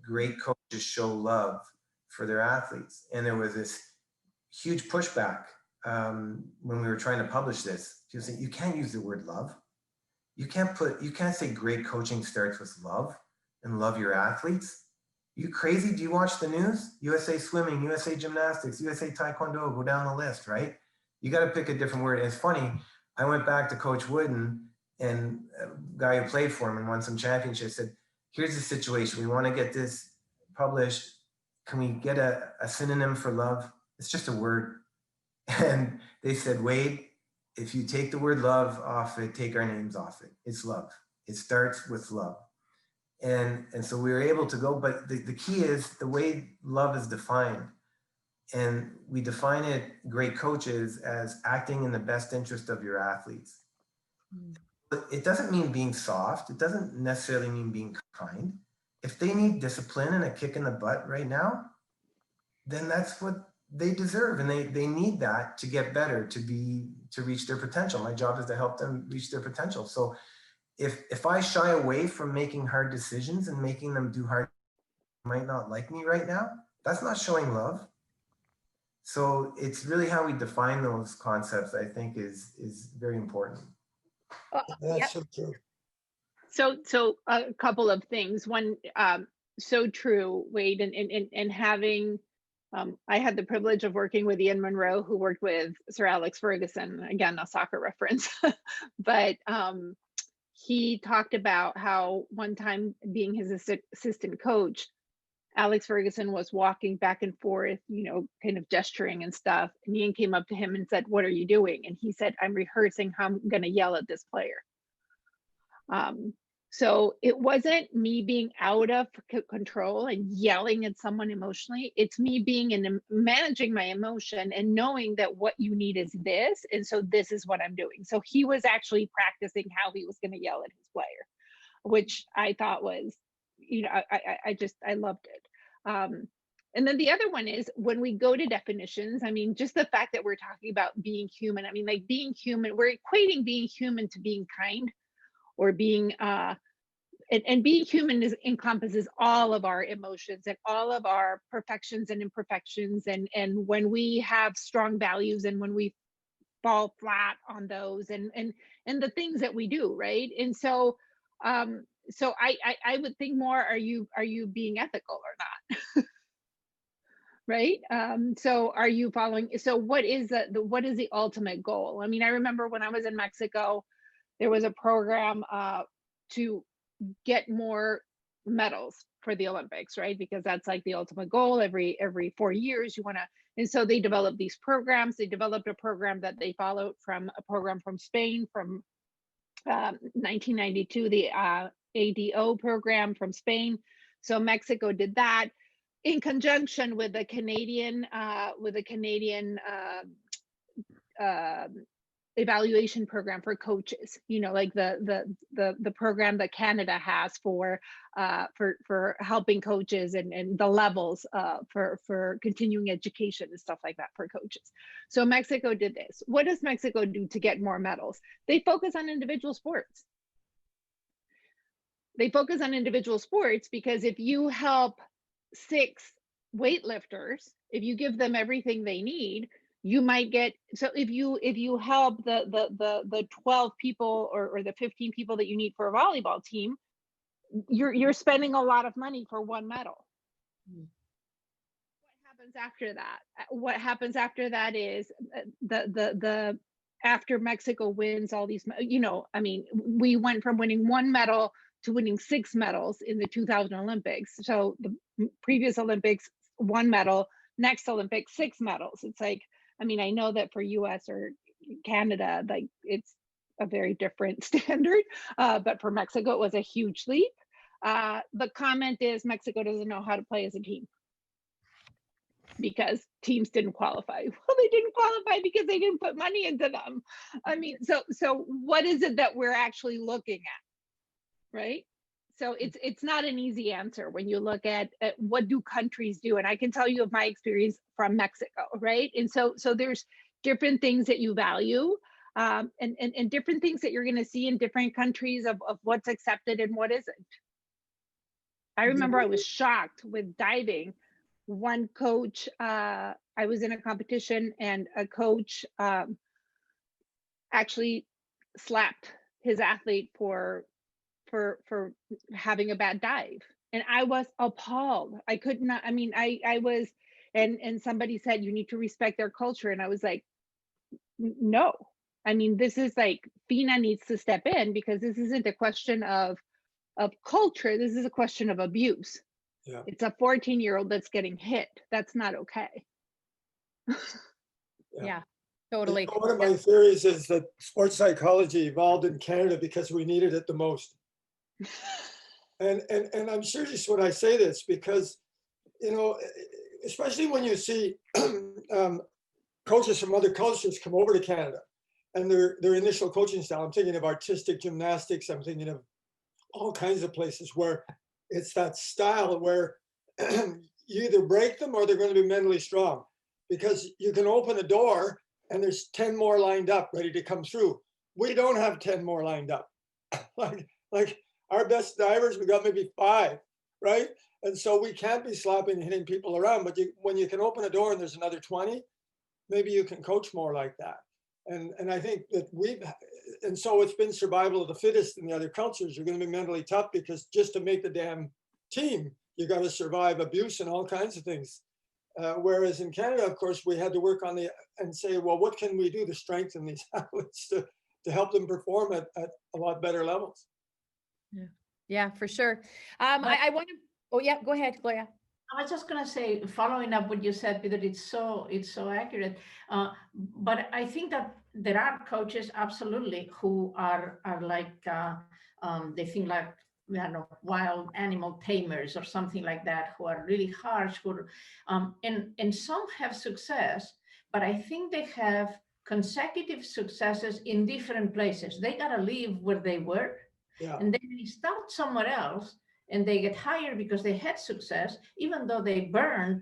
Speaker 4: Great coaches show love for their athletes. And there was this huge pushback when we were trying to publish this. People say, you can't use the word love. You can't say great coaching starts with love and love your athletes. You crazy? Do you watch the news? USA Swimming, USA Gymnastics, USA Taekwondo, go down the list, right? You got to pick a different word. And it's funny, I went back to Coach Wooden, and a guy who played for him and won some championships said, here's the situation. We want to get this published. Can we get a synonym for love? It's just a word. And they said, Wade, if you take the word love off it, take our names off it. It's love. It starts with love. And so we were able to go, but the key is the way love is defined. And we define it, great coaches, as acting in the best interest of your athletes. But it doesn't mean being soft. It doesn't necessarily mean being kind. If they need discipline and a kick in the butt right now, then that's what they deserve. And they need that to get better, to reach their potential. My job is to help them reach their potential. So if I shy away from making hard decisions and making them do hard, might not like me right now, that's not showing love. So it's really how we define those concepts, I think, is very important.
Speaker 5: That's so true.
Speaker 3: So a couple of things. One, so true, Wade, and having, I had the privilege of working with Ian Monroe, who worked with Sir Alex Ferguson, again, a soccer reference, but he talked about how one time being his assistant coach, Alex Ferguson was walking back and forth, kind of gesturing and stuff. And Ian came up to him and said, "What are you doing?" And he said, "I'm rehearsing how I'm going to yell at this player." So it wasn't me being out of control and yelling at someone emotionally. It's me being managing my emotion and knowing that what you need is this. And so this is what I'm doing. So he was actually practicing how he was going to yell at his player, which I thought was, I loved it. And then the other one is when we go to definitions, I mean, just the fact that we're talking about being human, I mean, like being human, we're equating being human to being kind or being, and being human encompasses all of our emotions and all of our perfections and imperfections. And when we have strong values and when we fall flat on those and the things that we do, right? And so, so I would think more, are you being ethical or not? Right? So are you following? So what is the ultimate goal? I mean, I remember when I was in Mexico, there was a program to get more medals for the Olympics, right? Because that's like the ultimate goal. Every 4 years you want to, and so they developed these programs. They developed a program that they followed from a program from Spain from 1992, the ADO program from Spain. So Mexico did that in conjunction with the Canadian evaluation program for coaches, like the program that Canada has for helping coaches and the levels for continuing education and stuff like that for coaches. So Mexico did this. What does Mexico do to get more medals? They focus on individual sports. They focus on individual sports because if you help 6 weightlifters, if you give them everything they need, you might get, so if you help the 12 people or the 15 people that you need for a volleyball team, you're spending a lot of money for one medal. What happens after that? What happens after that is the after Mexico wins all these, I mean, we went from winning 1 medal to winning 6 medals in the 2000 Olympics. So the previous Olympics, 1 medal, next Olympics, 6 medals. It's like, I mean, I know that for US or Canada, like it's a very different standard, but for Mexico, it was a huge leap. The comment is Mexico doesn't know how to play as a team because teams didn't qualify. Well, they didn't qualify because they didn't put money into them. I mean, so what is it that we're actually looking at, right? So it's not an easy answer when you look at what do countries do, and I can tell you of my experience from Mexico, right? And so there's different things that you value, and different things that you're going to see in different countries of what's accepted and what isn't. I remember I was shocked with diving. One coach, I was in a competition and a coach actually slapped his athlete for having a bad dive. And I was appalled. I could not, I mean, I was, and somebody said, you need to respect their culture. And I was like, no. I mean, this is like, FINA needs to step in because this isn't a question of culture. This is a question of abuse.
Speaker 5: Yeah.
Speaker 3: It's a 14-year-old that's getting hit. That's not okay.
Speaker 1: Yeah, totally.
Speaker 5: One of my theories is that sports psychology evolved in Canada because we needed it the most. And I'm serious when I say this because, especially when you see coaches from other cultures come over to Canada and their initial coaching style, I'm thinking of artistic gymnastics, I'm thinking of all kinds of places where it's that style where you either break them or they're going to be mentally strong because you can open a door and there's 10 more lined up ready to come through. We don't have 10 more lined up. like our best divers, we got maybe 5, right? And so we can't be slapping and hitting people around, but when you can open a door and there's another 20, maybe you can coach more like that. And I think that and so it's been survival of the fittest in the other cultures. You're going to be mentally tough because just to make the damn team, you got to survive abuse and all kinds of things. Whereas in Canada, of course, we had to work on and say, well, what can we do to strengthen these athletes to help them perform at a lot better levels?
Speaker 1: Yeah, for sure. I want to, oh yeah, go ahead, Gloria.
Speaker 2: I was just going to say, following up what you said, Peter, it's so accurate. But I think that there are coaches absolutely who are like they think like, I don't know, wild animal tamers or something like that, who are really harsh. And some have success, but I think they have consecutive successes in different places. They got to leave where they were, and then they start somewhere else. And they get hired because they had success, even though they burned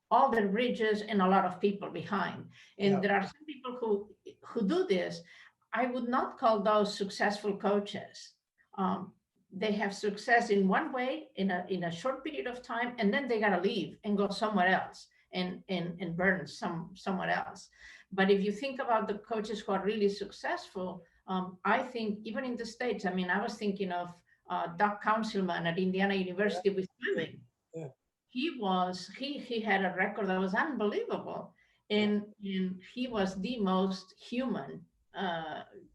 Speaker 2: all the bridges and a lot of people behind. And there are some people who do this. I would not call those successful coaches. They have success in one way in a short period of time, and then they gotta leave and go somewhere else and burn somewhere else. But if you think about the coaches who are really successful, I think even in the States, I mean, I was thinking of Doug Councilman at Indiana University with swimming.
Speaker 5: Yeah.
Speaker 2: He had a record that was unbelievable, and he was the most human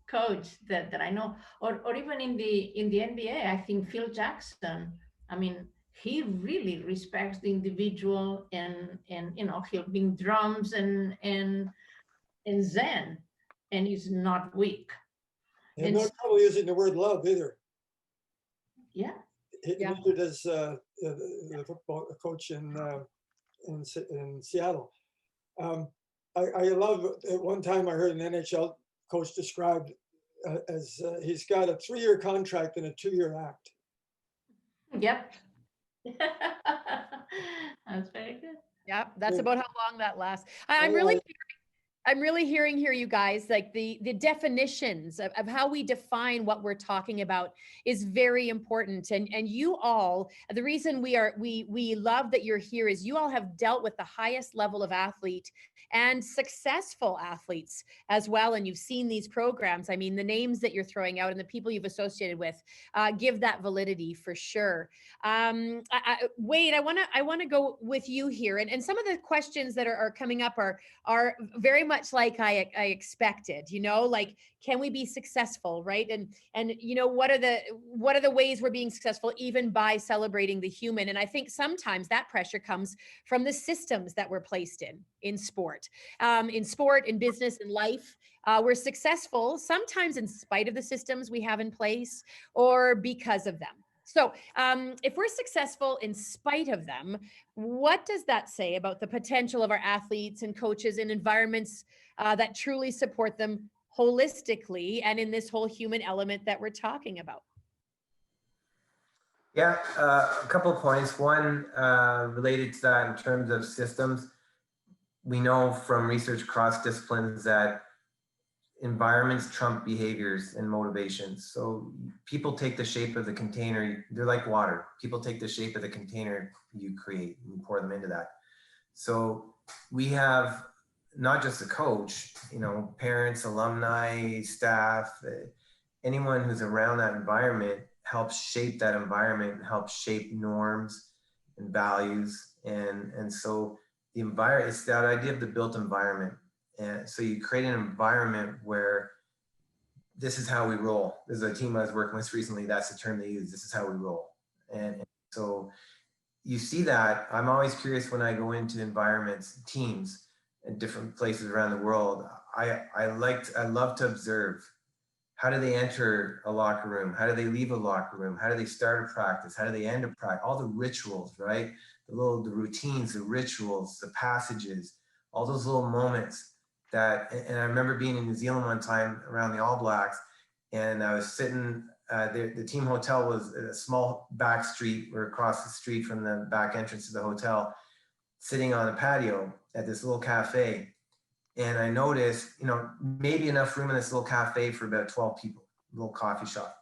Speaker 2: coach that I know. Or even in the NBA, I think Phil Jackson. I mean, he really respects the individual, and he'll bring drums and zen, and he's not weak.
Speaker 5: And no trouble using the word love either.
Speaker 2: Yeah.
Speaker 5: Neither does the football coach in Seattle. I love, at one time I heard an NHL coach described as he's got a 3-year contract and a 2-year act.
Speaker 2: Yep. That's very good.
Speaker 1: Yeah, that's about how long that lasts. I'm really curious. I'm really hearing here, you guys, like the definitions of how we define what we're talking about is very important. And you all, the reason we love that you're here is you all have dealt with the highest level of athlete and successful athletes as well. And you've seen these programs. I mean, the names that you're throwing out and the people you've associated with give that validity for sure. Wade, I want to go with you here, and some of the questions that are coming up are very much like I expected, like, can we be successful, right? And what are the ways we're being successful even by celebrating the human? And I think sometimes that pressure comes from the systems that we're placed in sport, in business, in life. We're successful sometimes in spite of the systems we have in place or because of them. So if we're successful in spite of them, what does that say about the potential of our athletes and coaches in environments that truly support them holistically and in this whole human element that we're talking about?
Speaker 4: Yeah, a couple of points. One, related to that in terms of systems, we know from research across disciplines that environments trump behaviors and motivations. So people take the shape of the container. They're like water. People take the shape of the container you create and you pour them into that. So we have not just a coach, parents, alumni, staff, anyone who's around that environment helps shape that environment, helps shape norms and values. And so the environment, it's that idea of the built environment. And so you create an environment where this is how we roll. There's a team I was working with recently, that's the term they use, this is how we roll. And so you see that. I'm always curious when I go into environments, teams in different places around the world. I love to observe. How do they enter a locker room? How do they leave a locker room? How do they start a practice? How do they end a practice? All the rituals, right? The routines, the rituals, the passages, all those little moments that, and I remember being in New Zealand one time around the All Blacks, and I was sitting, the team hotel was a small back street, or across the street from the back entrance to the hotel, sitting on a patio at this little cafe. And I noticed, maybe enough room in this little cafe for about 12 people, a little coffee shop.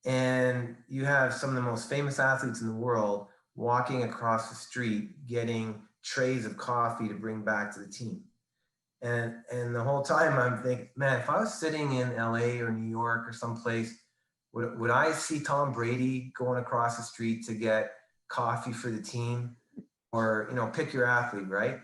Speaker 4: And you have some of the most famous athletes in the world walking across the street, getting trays of coffee to bring back to the team. And the whole time I'm thinking, man, if I was sitting in LA or New York or someplace, would I see Tom Brady going across the street to get coffee for the team? Or, pick your athlete, right?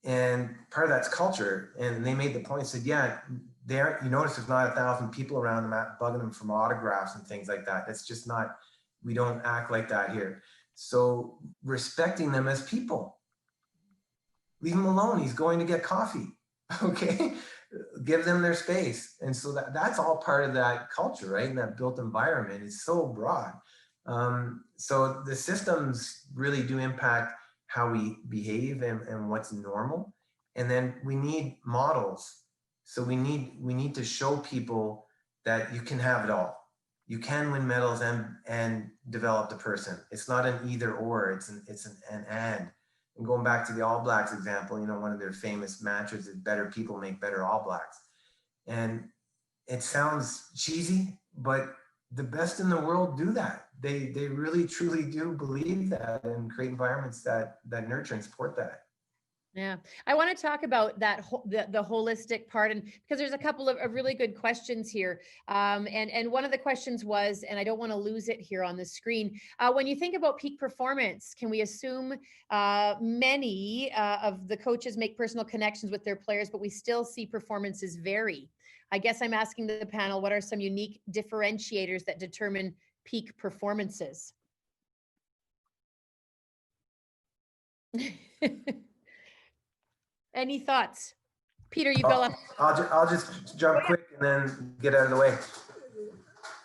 Speaker 4: And part of that's culture. And they made the point, said, yeah, you notice there's not 1,000 people around them bugging them from autographs and things like that. That's just not, we don't act like that here. So respecting them as people. Leave him alone, he's going to get coffee, okay? Give them their space. And so that's all part of that culture, right? And that built environment is so broad. So the systems really do impact how we behave and what's normal. And then we need models. So we need to show people that you can have it all. You can win medals and develop the person. It's not an either or, it's an and. And going back to the All Blacks example, one of their famous mantras is better people make better All Blacks. And it sounds cheesy, but the best in the world do that. They really truly do believe that and create environments that nurture and support that.
Speaker 1: Yeah, I want to talk about that the holistic part, and because there's a couple of really good questions here. And one of the questions was, and I don't want to lose it here on the screen. When you think about peak performance, can we assume many of the coaches make personal connections with their players, but we still see performances vary? I guess I'm asking the panel, what are some unique differentiators that determine peak performances? Any thoughts? Peter, you go up.
Speaker 4: I'll just jump quick and then get out of the way.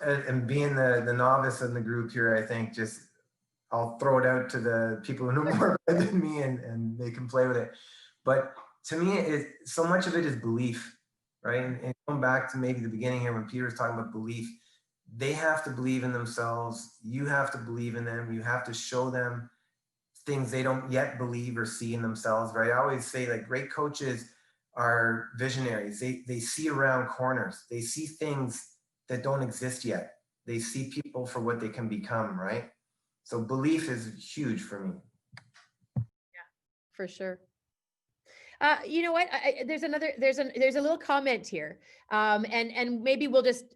Speaker 4: And being the novice in the group here, I think I'll throw it out to the people who know more than me and they can play with it. But to me, so much of it is belief, right? And going back to maybe the beginning here when Peter was talking about belief, they have to believe in themselves. You have to believe in them. You have to show them things they don't yet believe or see in themselves, right? I always say, like, great coaches are visionaries. They see around corners. They see things that don't exist yet. They see people for what they can become, right? So belief is huge for me.
Speaker 1: For sure. You know what? There's a little comment here, and maybe we'll just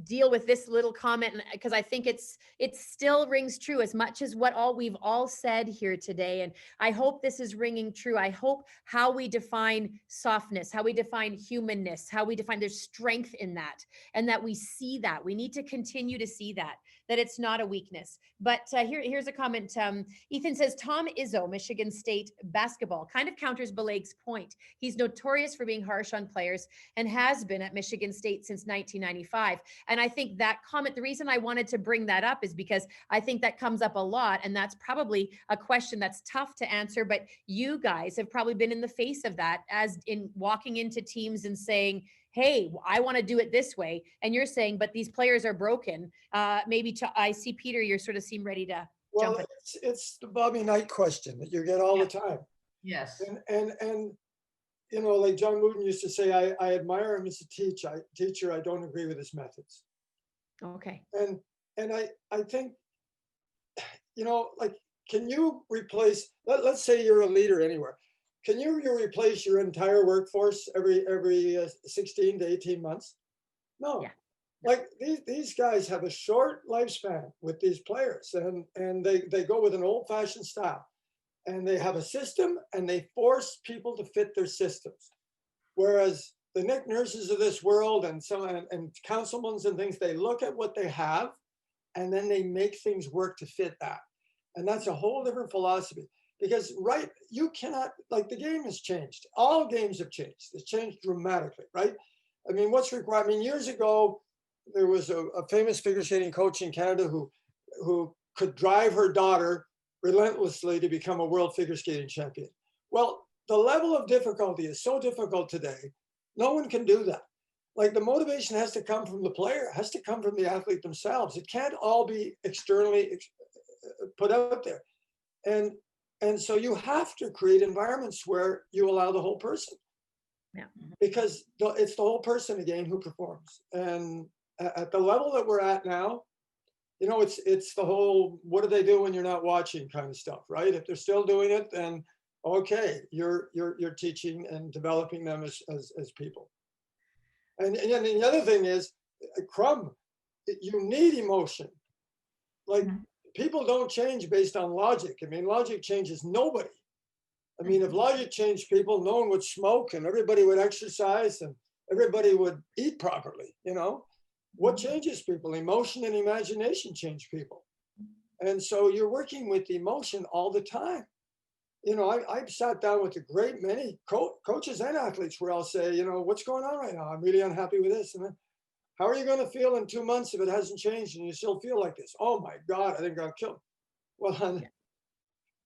Speaker 1: deal with this little comment because I think it still rings true as much as what we've all said here today. And I hope this is ringing true. I hope how we define softness, how we define humanness, how we define there's strength in that, and that we see that. We need to continue to see that it's not a weakness. But here's a comment. Ethan says, Tom Izzo, Michigan State basketball, kind of counters Beleg's point. He's notorious for being harsh on players and has been at Michigan State since 1995. And I think that comment, the reason I wanted to bring that up is because I think that comes up a lot. And that's probably a question that's tough to answer. But you guys have probably been in the face of that, as in walking into teams and saying, hey, I want to do it this way. And you're saying, but these players are broken. I see, Peter, you sort of seem ready to jump in.
Speaker 5: It's the Bobby Knight question that you get all the time.
Speaker 2: Yes.
Speaker 5: And you know, like John Wooden used to say, I admire him as a teacher. I don't agree with his methods.
Speaker 1: Okay.
Speaker 5: And I think, you know, like, can you replace, let's say you're a leader anywhere. Can you replace your entire workforce every 16 to 18 months? No. Yeah. Like these guys have a short lifespan with these players, and they go with an old-fashioned style, and they have a system, and they force people to fit their systems. Whereas the Nick Nurses of this world and councilmen and things, they look at what they have, and then they make things work to fit that. And that's a whole different philosophy. Because, right, you cannot, like, the game has changed. All games have changed. It's changed dramatically, right? I mean, what's required? I mean, years ago, there was a famous figure skating coach in Canada who could drive her daughter relentlessly to become a world figure skating champion. Well, the level of difficulty is so difficult today, no one can do that. Like, the motivation has to come from the player, has to come from the athlete themselves. It can't all be externally put out there. And so you have to create environments where you allow the whole person.
Speaker 1: Yeah.
Speaker 5: Because it's the whole person again who performs. And at the level that we're at now, you know, it's the whole, what do they do when you're not watching kind of stuff, right? If they're still doing it, then okay, you're teaching and developing them as people. And then the other thing is, you need emotion. Like, people don't change based on logic. I mean, logic changes nobody. I mean, if logic changed people, no one would smoke and everybody would exercise and everybody would eat properly, you know? What changes people? Emotion and imagination change people. And so you're working with emotion all the time. You know, I've sat down with a great many coaches and athletes where I'll say, you know, what's going on right now? I'm really unhappy with this. And then, how are you going to feel in 2 months if it hasn't changed and you still feel like this? Oh my God, I think I'll kill him. Well, honey,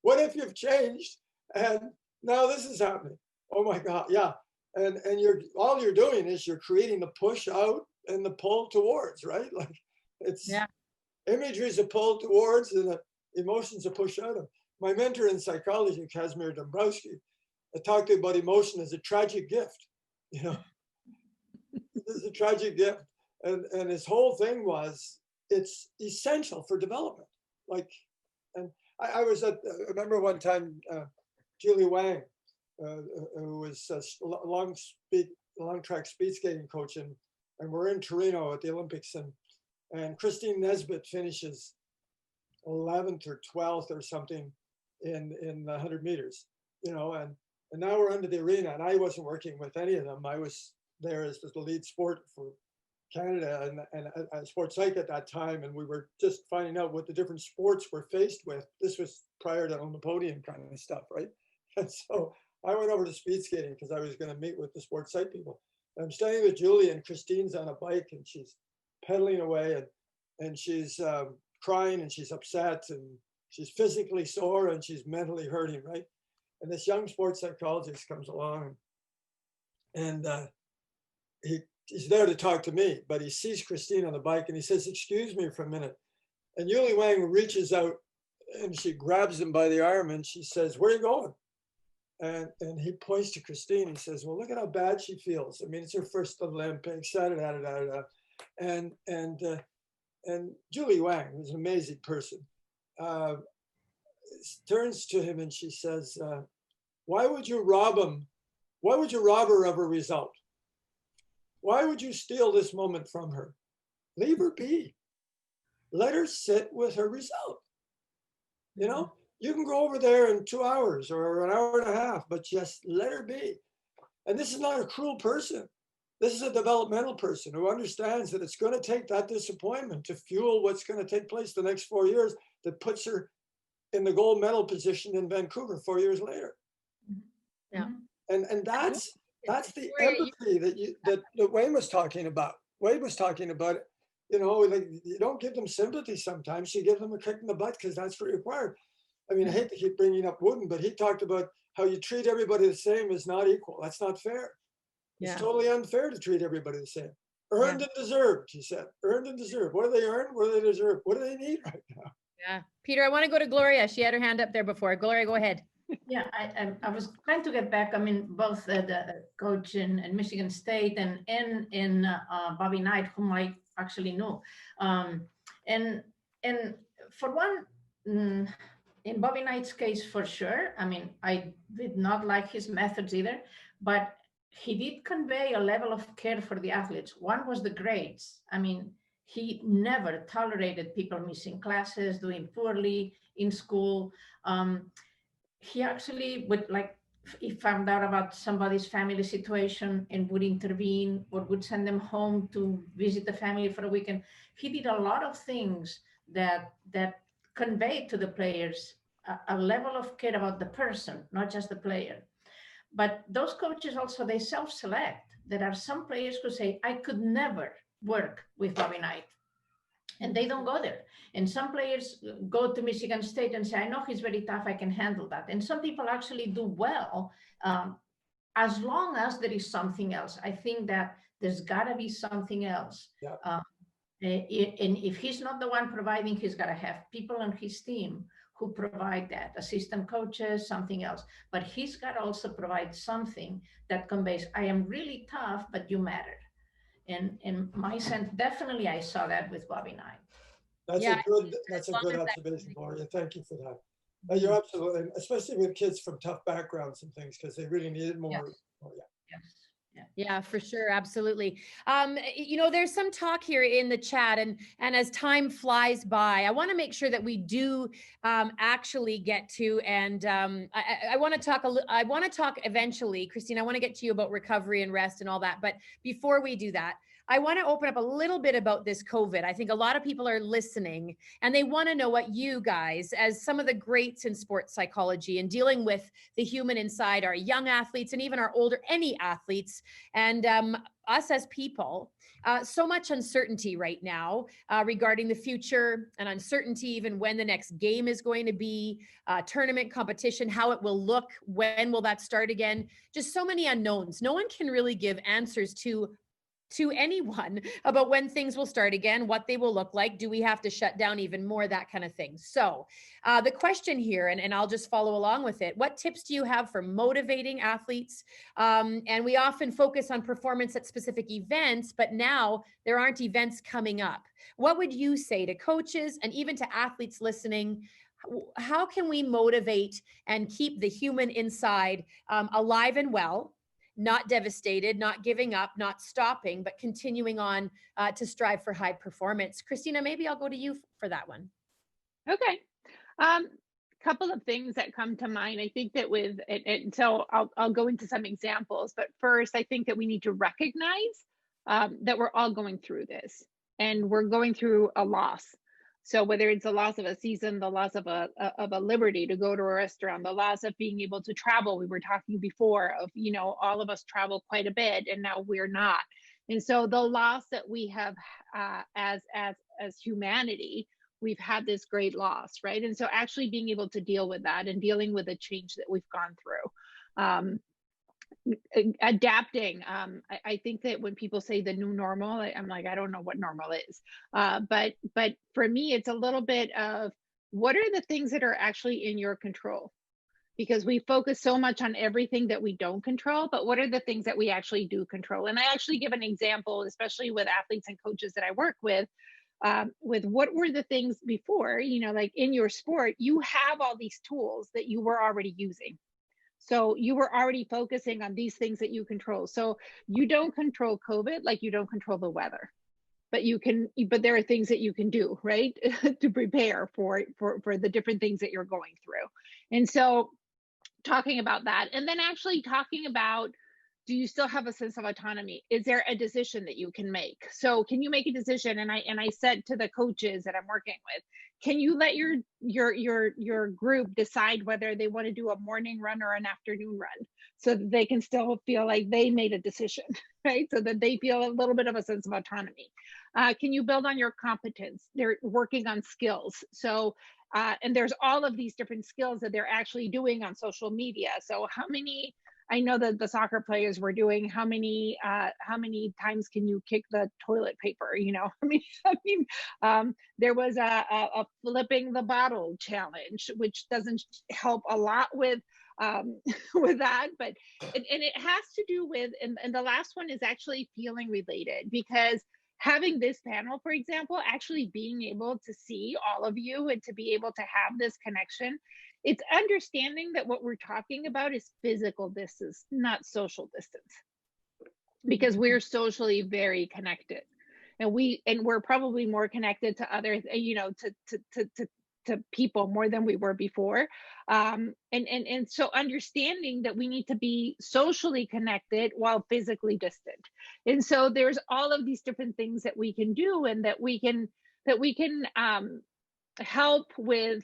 Speaker 5: what if you've changed and now this is happening? Oh my God, yeah. And all you're doing is you're creating the push out and the pull towards, right? Like, it's imagery is a pull towards and the emotions a push out of. My mentor in psychology, Kazimir Dombrowski, talked about emotion as a tragic gift. You know, it's a tragic gift. And his whole thing was, it's essential for development. Like, and I remember one time, Julie Wang, who was a long track speed skating coach, and we're in Torino at the Olympics, and Christine Nesbitt finishes 11th or 12th or something in the 100 meters, you know, and now we're under the arena, and I wasn't working with any of them. I was there as the lead sport for Canada and sports psych at that time, and we were just finding out what the different sports were faced with. This was prior to on the podium kind of stuff, right? And so I went over to speed skating because I was going to meet with the sports psych people. And I'm standing with Julie, and Christine's on a bike, and she's pedaling away, and she's crying, and she's upset, and she's physically sore, and she's mentally hurting, right? And this young sports psychologist comes along, and he's there to talk to me, but he sees Christine on the bike and he says, excuse me for a minute. And Julie Wang reaches out and she grabs him by the arm and she says, where are you going? And he points to Christine. He says, well, look at how bad she feels. I mean, it's her first Olympics, da, da, da, da, da. And Julie Wang, who's an amazing person, turns to him and she says, why would you rob him? Why would you rob her of her result? Why would you steal this moment from her? Leave her be. Let her sit with her result. You know, you can go over there in 2 hours or an hour and a half, but just let her be. And this is not a cruel person. This is a developmental person who understands that it's going to take that disappointment to fuel what's going to take place the next 4 years that puts her in the gold medal position in Vancouver 4 years later.
Speaker 1: Yeah.
Speaker 5: And that's the empathy that Wayne was talking about. Wade was talking about, you know, like, you don't give them sympathy sometimes, you give them a kick in the butt because that's what required. I mean, I hate to keep bringing up Wooden, but he talked about how you treat everybody the same is not equal. That's not fair. It's totally unfair to treat everybody the same. Earned and deserved, he said. Earned and deserved. What do they earn? What do they deserve? What do they need right now?
Speaker 1: Yeah. Peter, I want to go to Gloria. She had her hand up there before. Gloria, go ahead.
Speaker 2: Yeah, I was trying to get back. I mean, both the coach in Michigan State and in Bobby Knight, whom I actually knew. And for one, in Bobby Knight's case, for sure, I mean, I did not like his methods either, but he did convey a level of care for the athletes. One was the grades. I mean, he never tolerated people missing classes, doing poorly in school. He actually would, like, he found out about somebody's family situation and would intervene or would send them home to visit the family for a weekend. He did a lot of things that conveyed to the players a level of care about the person, not just the player. But those coaches also, they self-select. There are some players who say, I could never work with Bobby Knight. And they don't go there. And some players go to Michigan State and say, I know he's very tough, I can handle that. And some people actually do well, as long as there is something else. I think that there's gotta be something else.
Speaker 5: Yeah.
Speaker 2: And if he's not the one providing, he's gotta have people on his team who provide that, assistant coaches, something else. But he's gotta also provide something that conveys, I am really tough, but you matter. And in my sense, definitely I saw that with Bobby Knight.
Speaker 5: That's a good observation, Gloria. Thank you for that. You're absolutely, especially with kids from tough backgrounds and things, because they really need it more.
Speaker 2: Yes.
Speaker 5: Yes.
Speaker 1: Yeah, for sure. Absolutely. You know, there's some talk here in the chat, and as time flies by, I want to make sure that we do actually get to, and I want to talk eventually, Christine, I want to get to you about recovery and rest and all that. But before we do that, I want to open up a little bit about this COVID. I think a lot of people are listening and they want to know what you guys, as some of the greats in sports psychology and dealing with the human inside our young athletes and even our older, any athletes, and us as people, so much uncertainty right now regarding the future, and uncertainty even when the next game is going to be, tournament competition, how it will look, when will that start again, just so many unknowns. No one can really give answers to anyone about when things will start again, what they will look like. Do we have to shut down even more? That kind of thing. So the question here, and I'll just follow along with it. What tips do you have for motivating athletes? And we often focus on performance at specific events, but now there aren't events coming up. What would you say to coaches and even to athletes listening? How can we motivate and keep the human inside alive and well, not devastated, not giving up, not stopping, but continuing on to strive for high performance? Christina, maybe I'll go to you for that one.
Speaker 3: Okay. Couple of things that come to mind. I think that with, and so I'll go into some examples, but first I think that we need to recognize that we're all going through this, and we're going through a loss. So whether it's the loss of a season, the loss of a liberty to go to a restaurant, the loss of being able to travel. We were talking before of, you know, all of us travel quite a bit and now we're not. And so the loss that we have as humanity, we've had this great loss, right? And so actually being able to deal with that and dealing with the change that we've gone through. Adapting. I think that when people say the new normal, I'm like, I don't know what normal is. But for me, it's a little bit of what are the things that are actually in your control? because we focus so much on everything that we don't control, but what are the things that we actually do control? And I actually give an example, especially with athletes and coaches that I work with what were the things before, like in your sport, you have all these tools that you were already using. So you were already focusing on these things that you control. So you don't control COVID like you don't control the weather, but there are things that you can do, right, to prepare for the different things that you're going through. And so talking about that, and then actually talking about, do you still have a sense of autonomy? Is there a decision that you can make? So can you make a decision? And I said to the coaches that I'm working with, can you let your group decide whether they want to do a morning run or an afternoon run, so that they can still feel like they made a decision, right? So that they feel a little bit of a sense of autonomy. Can you build on your competence? They're working on skills. So and there's all of these different skills that they're actually doing on social media. So how many, I know that the soccer players were doing, how many times can you kick the toilet paper? There was a flipping the bottle challenge, which doesn't help a lot with with that, but and it has to do with, and the last one is actually feeling related, because having this panel, for example, actually being able to see all of you and to be able to have this connection, it's understanding that what we're talking about is physical distance, not social distance, because we're socially very connected, and we're probably more connected to others, to people more than we were before, and so understanding that we need to be socially connected while physically distant. And so there's all of these different things that we can do, and that we can help with,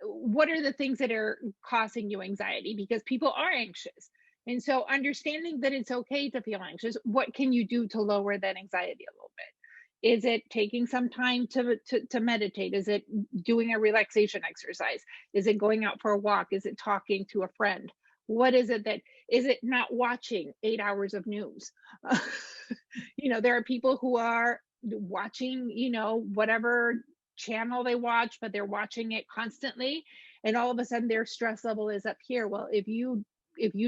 Speaker 3: what are the things that are causing you anxiety, because people are anxious. And so understanding that it's okay to feel anxious, what can you do to lower that anxiety a little bit? Is it taking some time to meditate? Is it doing a relaxation exercise? Is it going out for a walk? Is it talking to a friend? What is it is it not watching 8 hours of news? There are people who are watching, whatever channel they watch, but they're watching it constantly, and all of a sudden their stress level is up here. Well, if you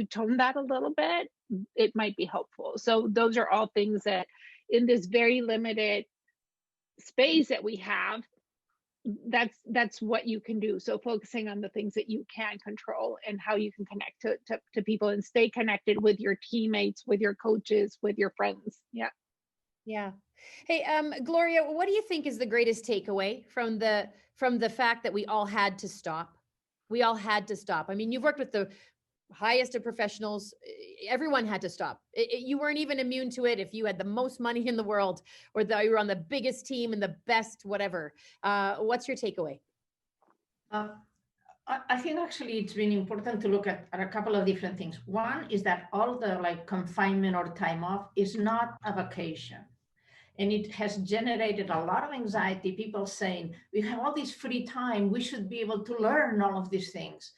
Speaker 3: tone that a little bit, it might be helpful. So those are all things that, in this very limited space that we have, that's what you can do. So focusing on the things that you can control, and how you can connect to people and stay connected with your teammates, with your coaches, with your friends.
Speaker 1: Yeah. Hey, Gloria, what do you think is the greatest takeaway from the fact that we all had to stop? We all had to stop. I mean, you've worked with the highest of professionals. Everyone had to stop. You weren't even immune to it if you had the most money in the world, or you were on the biggest team and the best whatever. What's your takeaway?
Speaker 2: I think actually it's been important to look at a couple of different things. One is that all the confinement or time off is not a vacation. And it has generated a lot of anxiety. People saying, we have all this free time, we should be able to learn all of these things.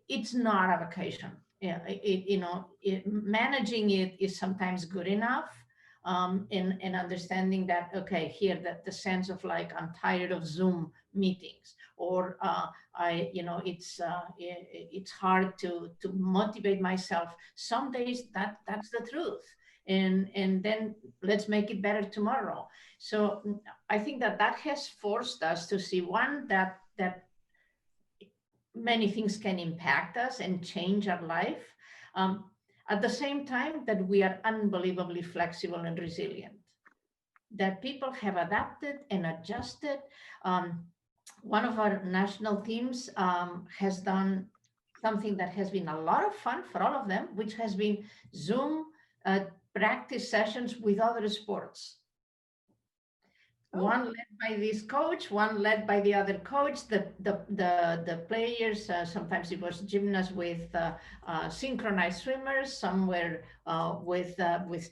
Speaker 2: It's not a vacation. Yeah, managing it is sometimes good enough, and understanding that, okay, here, that the sense of I'm tired of Zoom meetings, or it's hard to motivate myself. Some days that's the truth. And then let's make it better tomorrow. So I think that has forced us to see, one, that many things can impact us and change our life. At the same time, that we are unbelievably flexible and resilient, that people have adapted and adjusted. One of our national teams has done something that has been a lot of fun for all of them, which has been Zoom practice sessions with other sports. One led by this coach, one led by the other coach. The players, sometimes it was gymnasts with synchronized swimmers, some were with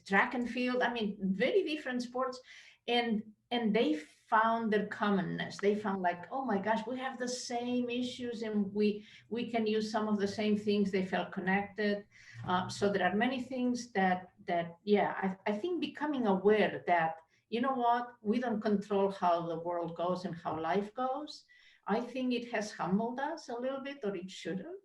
Speaker 2: track and field. I mean, very different sports, and they found their commonness. They found oh my gosh, we have the same issues, and we can use some of the same things. They felt connected. So there are many things that I think becoming aware that, you know what, we don't control how the world goes and how life goes. I think it has humbled us a little bit, or it shouldn't.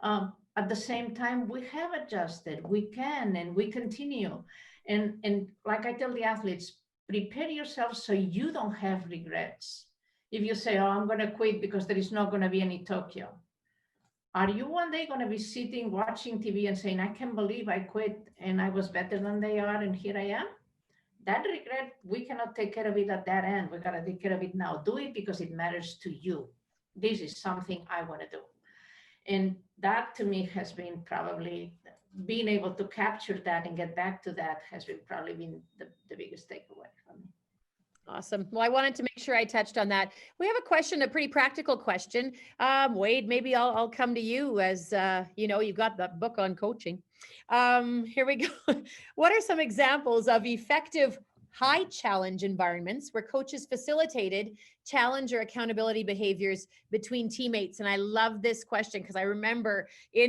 Speaker 2: At the same time, we have adjusted. We can, and we continue. And like I tell the athletes, prepare yourself so you don't have regrets. If you say, "Oh, I'm going to quit because there is not going to be any Tokyo," are you one day going to be sitting watching TV and saying, "I can't believe I quit and I was better than they are, and here I am"? That regret, we cannot take care of it at that end. We got to take care of it now. Do it because it matters to you. This is something I want to do. And that to me has been probably being able to capture that and get back to that has been probably been the biggest takeaway for me.
Speaker 1: Awesome. Well, I wanted to make sure I touched on that. We have a question, a pretty practical question. Wade, maybe I'll come to you as, you've got that book on coaching. Here we go. What are some examples of effective high challenge environments where coaches facilitated challenge or accountability behaviors between teammates? And I love this question because I remember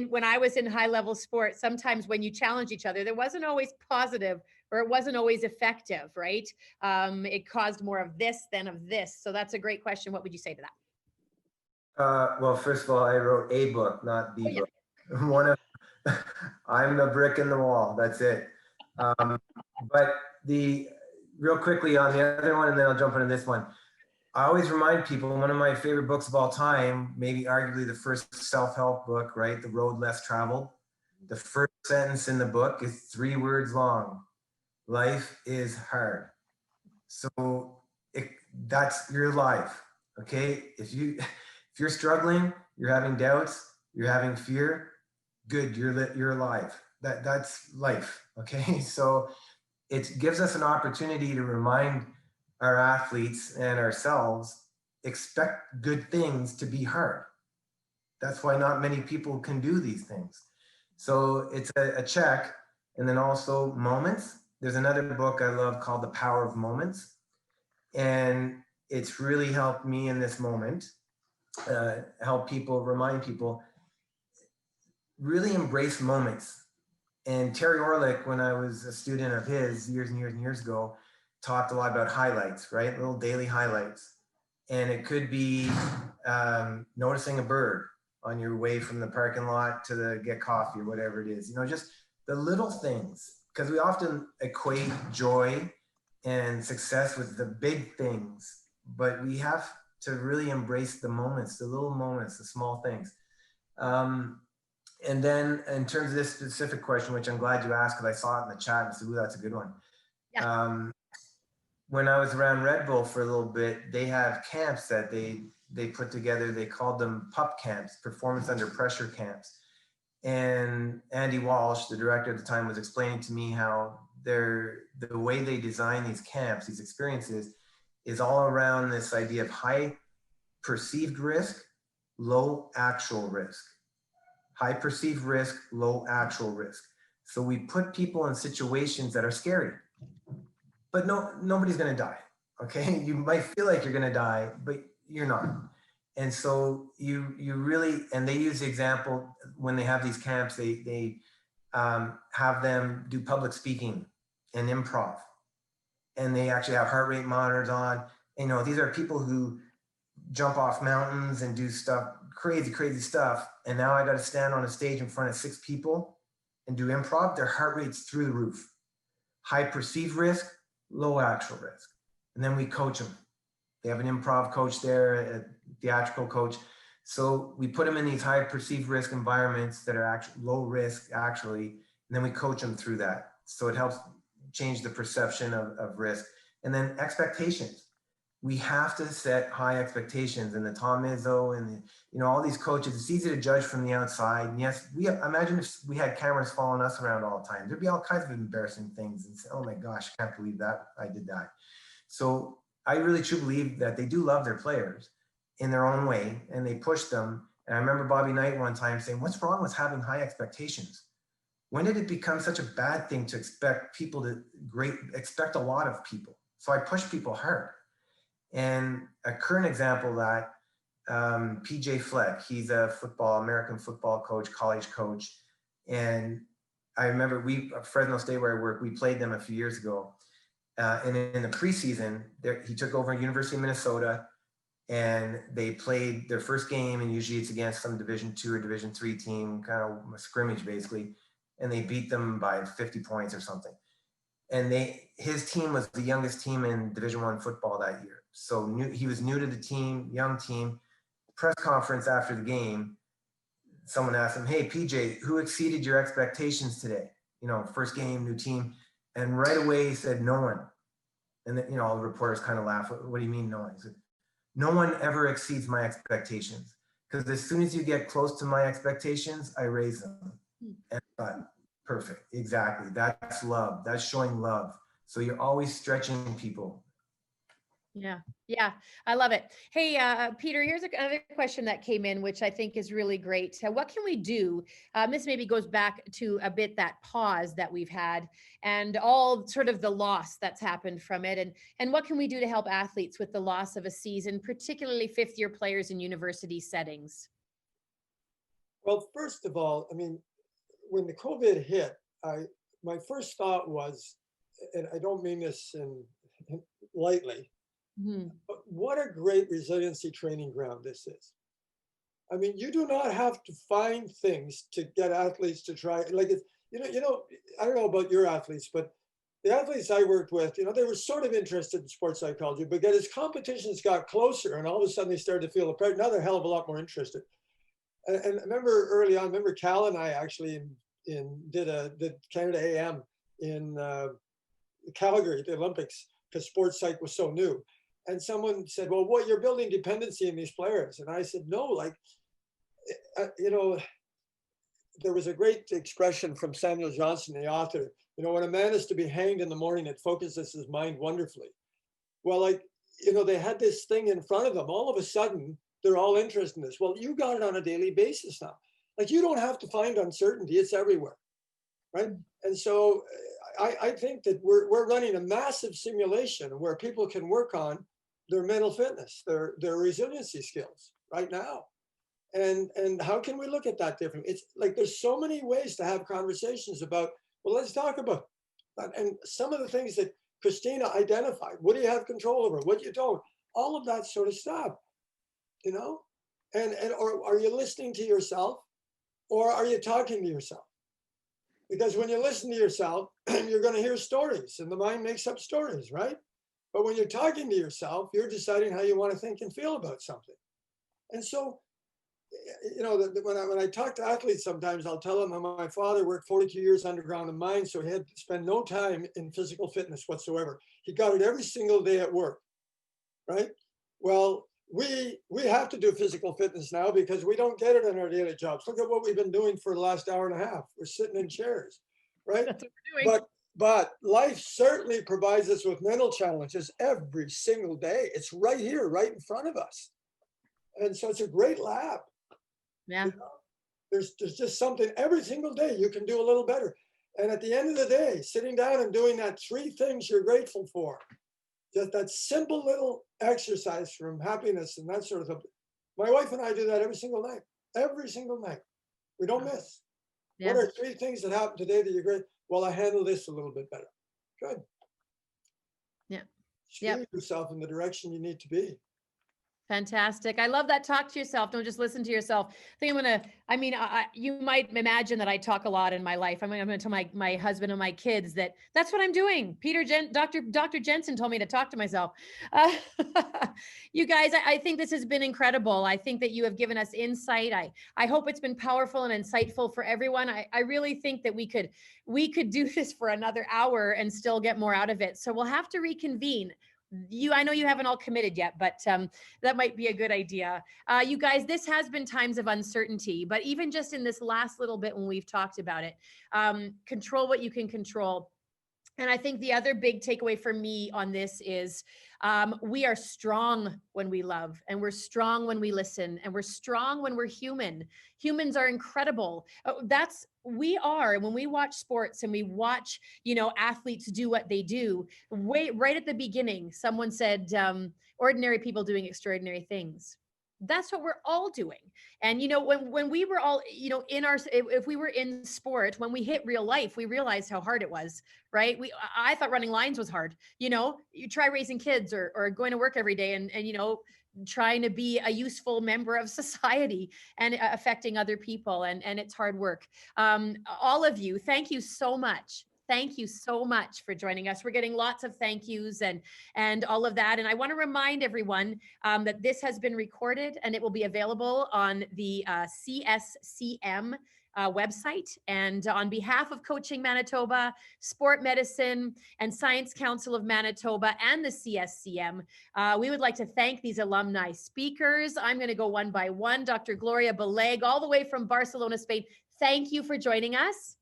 Speaker 1: when I was in high level sport, sometimes when you challenge each other, there wasn't always positive or it wasn't always effective, right? It caused more of this than of this. So that's a great question. What would you say to that?
Speaker 4: Well, first of all, I wrote a book, not the book. One of I'm the brick in the wall. That's it. But real quickly on the other one, and then I'll jump into this one. I always remind people, one of my favorite books of all time, maybe arguably the first self-help book, right? The Road Less Traveled. The first sentence in the book is 3 words long. Life is hard. So that's your life. Okay. If you're struggling, you're having doubts, you're having fear, good, you're alive. That's life. Okay. So it gives us an opportunity to remind our athletes and ourselves, expect good things to be hard. That's why not many people can do these things. So it's a check. And then also moments. There's another book I love called The Power of Moments. And it's really helped me in this moment, remind people, really embrace moments. And Terry Orlick, when I was a student of his years and years and years ago, talked a lot about highlights, right? Little daily highlights. And it could be noticing a bird on your way from the parking lot to get coffee or whatever it is, just the little things, because we often equate joy and success with the big things, but we have to really embrace the moments, the little moments, the small things. And then in terms of this specific question, which I'm glad you asked because I saw it in the chat and said, "Ooh, that's a good one." Yeah. When I was around Red Bull for a little bit, they have camps that they put together. They called them PUP camps, performance under pressure camps. And Andy Walsh, the director at the time, was explaining to me how the way they design these camps, these experiences, is all around this idea of high perceived risk, low actual risk. High perceived risk, low actual risk. So we put people in situations that are scary, but nobody's going to die. Okay, you might feel like you're going to die, but you're not. And so you really, and they use the example when they have these camps, they have them do public speaking and improv, and they actually have heart rate monitors on. And, these are people who jump off mountains and do stuff, crazy stuff. And now I got to stand on a stage in front of 6 people and do improv. Their heart rate's through the roof. High perceived risk, low actual risk. And then we coach them. They have an improv coach there, a theatrical coach. So we put them in these high perceived risk environments that are actually low risk, actually, and then we coach them through that. So it helps change the perception of risk. And then expectations. We have to set high expectations. And the Tom Izzo and all these coaches, it's easy to judge from the outside. And yes, imagine if we had cameras following us around all the time. There'd be all kinds of embarrassing things and say, "Oh my gosh, I can't believe that I did that." So I really truly believe that they do love their players in their own way, and they push them. And I remember Bobby Knight one time saying, "What's wrong with having high expectations? When did it become such a bad thing to expect people to expect a lot of people?" So I push people hard. And a current example of that, PJ Fleck, he's a American football coach, college coach. And I remember Fresno State where I work, we played them a few years ago. And in the preseason, he took over University of Minnesota, and they played their first game, and usually it's against some Division II or Division III team, kind of a scrimmage basically, and they beat them by 50 points or something. And his team was the youngest team in Division I football that year. So he was new to the team, young team. Press conference after the game, someone asked him, "Hey, PJ, who exceeded your expectations today? You know, first game, new team." And right away he said, "No one." And then, all the reporters kind of laughed. What do you mean no one? He said, "No one ever exceeds my expectations. Because as soon as you get close to my expectations, I raise them." And I thought, perfect, exactly. That's love. That's showing love. So you're always stretching people.
Speaker 1: Yeah. Yeah. I love it. Hey, Peter, here's another question that came in, which I think is really great. What can we do? This maybe goes back to a bit that pause that we've had and all sort of the loss that's happened from it. And what can we do to help athletes with the loss of a season, particularly fifth-year players in university settings?
Speaker 5: Well, first of all, I mean, when the COVID hit, my first thought was, and I don't mean this lightly, but what a great resiliency training ground this is. I mean, you do not have to find things to get athletes to try. Like, I don't know about your athletes, but the athletes I worked with, they were sort of interested in sports psychology, but as competitions got closer and all of a sudden they started to feel the pressure, now they're a hell of a lot more interested. And I remember early on, Cal and I actually did Canada AM in Calgary at the Olympics because sports psych was so new. And someone said, "Well, what, you're building dependency in these players?" And I said, "No, like, there was a great expression from Samuel Johnson, the author, when a man is to be hanged in the morning, it focuses his mind wonderfully." Well, like, they had this thing in front of them. All of a sudden, they're all interested in this. Well, you got it on a daily basis now. Like, you don't have to find uncertainty. It's everywhere, right? And so I think that we're running a massive simulation where people can work on their mental fitness, their resiliency skills right now. And how can we look at that differently? It's like there's so many ways to have conversations about, well, let's talk about that. And some of the things that Christina identified, what do you have control over, what you don't, all of that sort of stuff, and or are you listening to yourself or are you talking to yourself? Because when you listen to yourself, you're going to hear stories and the mind makes up stories, right? But when you're talking to yourself, you're deciding how you want to think and feel about something. And so, when I talk to athletes, sometimes I'll tell them how my father worked 42 years underground in mines, so he had to spend no time in physical fitness whatsoever. He got it every single day at work, right? Well, we have to do physical fitness now because we don't get it in our daily jobs. Look at what we've been doing for the last hour and a half. We're sitting in chairs, right?
Speaker 1: That's what we're doing.
Speaker 5: But life certainly provides us with mental challenges every single day. It's right here, right in front of us. And so it's a great lab.
Speaker 1: Yeah.
Speaker 5: There's just something every single day you can do a little better. And at the end of the day, sitting down and doing that 3 things you're grateful for, just that simple little exercise from happiness and that sort of thing. My wife and I do that every single night. Every single night. We don't miss.
Speaker 1: Yeah.
Speaker 5: What are 3 things that happened today that you're grateful? Well, I handled this a little bit better. Good.
Speaker 1: Yeah.
Speaker 5: Steer yourself in the direction you need to be.
Speaker 1: Fantastic. I love that. Talk to yourself. Don't just listen to yourself. I think you might imagine that I talk a lot in my life. I'm going to tell my husband and my kids that that's what I'm doing. Dr. Jensen told me to talk to myself. You guys, I think this has been incredible. I think that you have given us insight. I hope it's been powerful and insightful for everyone. I really think that we could do this for another hour and still get more out of it. So we'll have to reconvene. I know you haven't all committed yet, but that might be a good idea. You guys, this has been times of uncertainty, but even just in this last little bit when we've talked about it, control what you can control. And I think the other big takeaway for me on this is we are strong when we love, and we're strong when we listen, and we're strong when we're human. Humans are incredible. We are, when we watch sports and we watch, athletes do what they do, right at the beginning, someone said, ordinary people doing extraordinary things. That's what we're all doing. And, when we were all, if we were in sport, when we hit real life, we realized how hard it was, right? I thought running lines was hard. You try raising kids or going to work every day and trying to be a useful member of society and affecting other people. And it's hard work. All of you, thank you so much. Thank you so much for joining us. We're getting lots of thank yous and all of that. And I want to remind everyone that this has been recorded and it will be available on the CSCM website. And on behalf of Coaching Manitoba, Sport Medicine, and Science Council of Manitoba and the CSCM, we would like to thank these alumni speakers. I'm going to go one by one. Dr. Gloria Beleg, all the way from Barcelona, Spain. Thank you for joining us.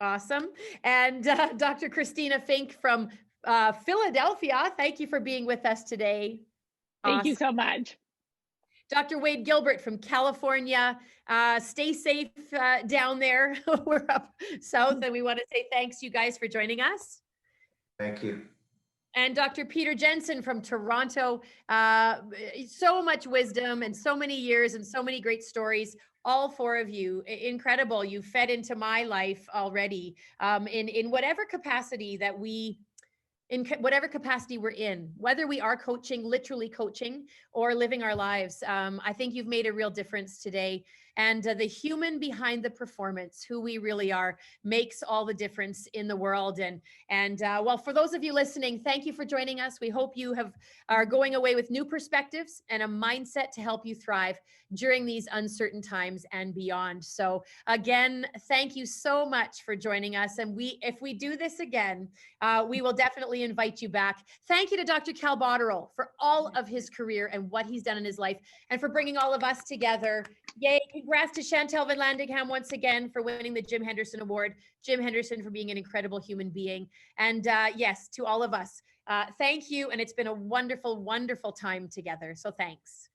Speaker 1: Awesome. And Dr. Christina Fink from Philadelphia, thank you for being with us today.
Speaker 3: Thank you so much.
Speaker 1: Dr. Wade Gilbert from California, stay safe down there. We're up south and we want to say thanks you guys for joining us.
Speaker 4: Thank you.
Speaker 1: And Dr. Peter Jensen from Toronto, so much wisdom and so many years and so many great stories. All four of you, incredible. You fed into my life already in whatever capacity that whatever capacity we're in, whether we are coaching, literally coaching, or living our lives. I think you've made a real difference today. And the human behind the performance, who we really are, makes all the difference in the world. And well, for those of you listening, thank you for joining us. We hope you are going away with new perspectives and a mindset to help you thrive during these uncertain times and beyond. So again, thank you so much for joining us. And if we do this again, we will definitely invite you back. Thank you to Dr. Cal Botterill for all of his career and what he's done in his life and for bringing all of us together. Yay. Congrats to Chantelle Van Landikem once again for winning the Jim Henderson Award. Jim Henderson for being an incredible human being. And yes, to all of us, thank you. And it's been a wonderful, wonderful time together. So thanks.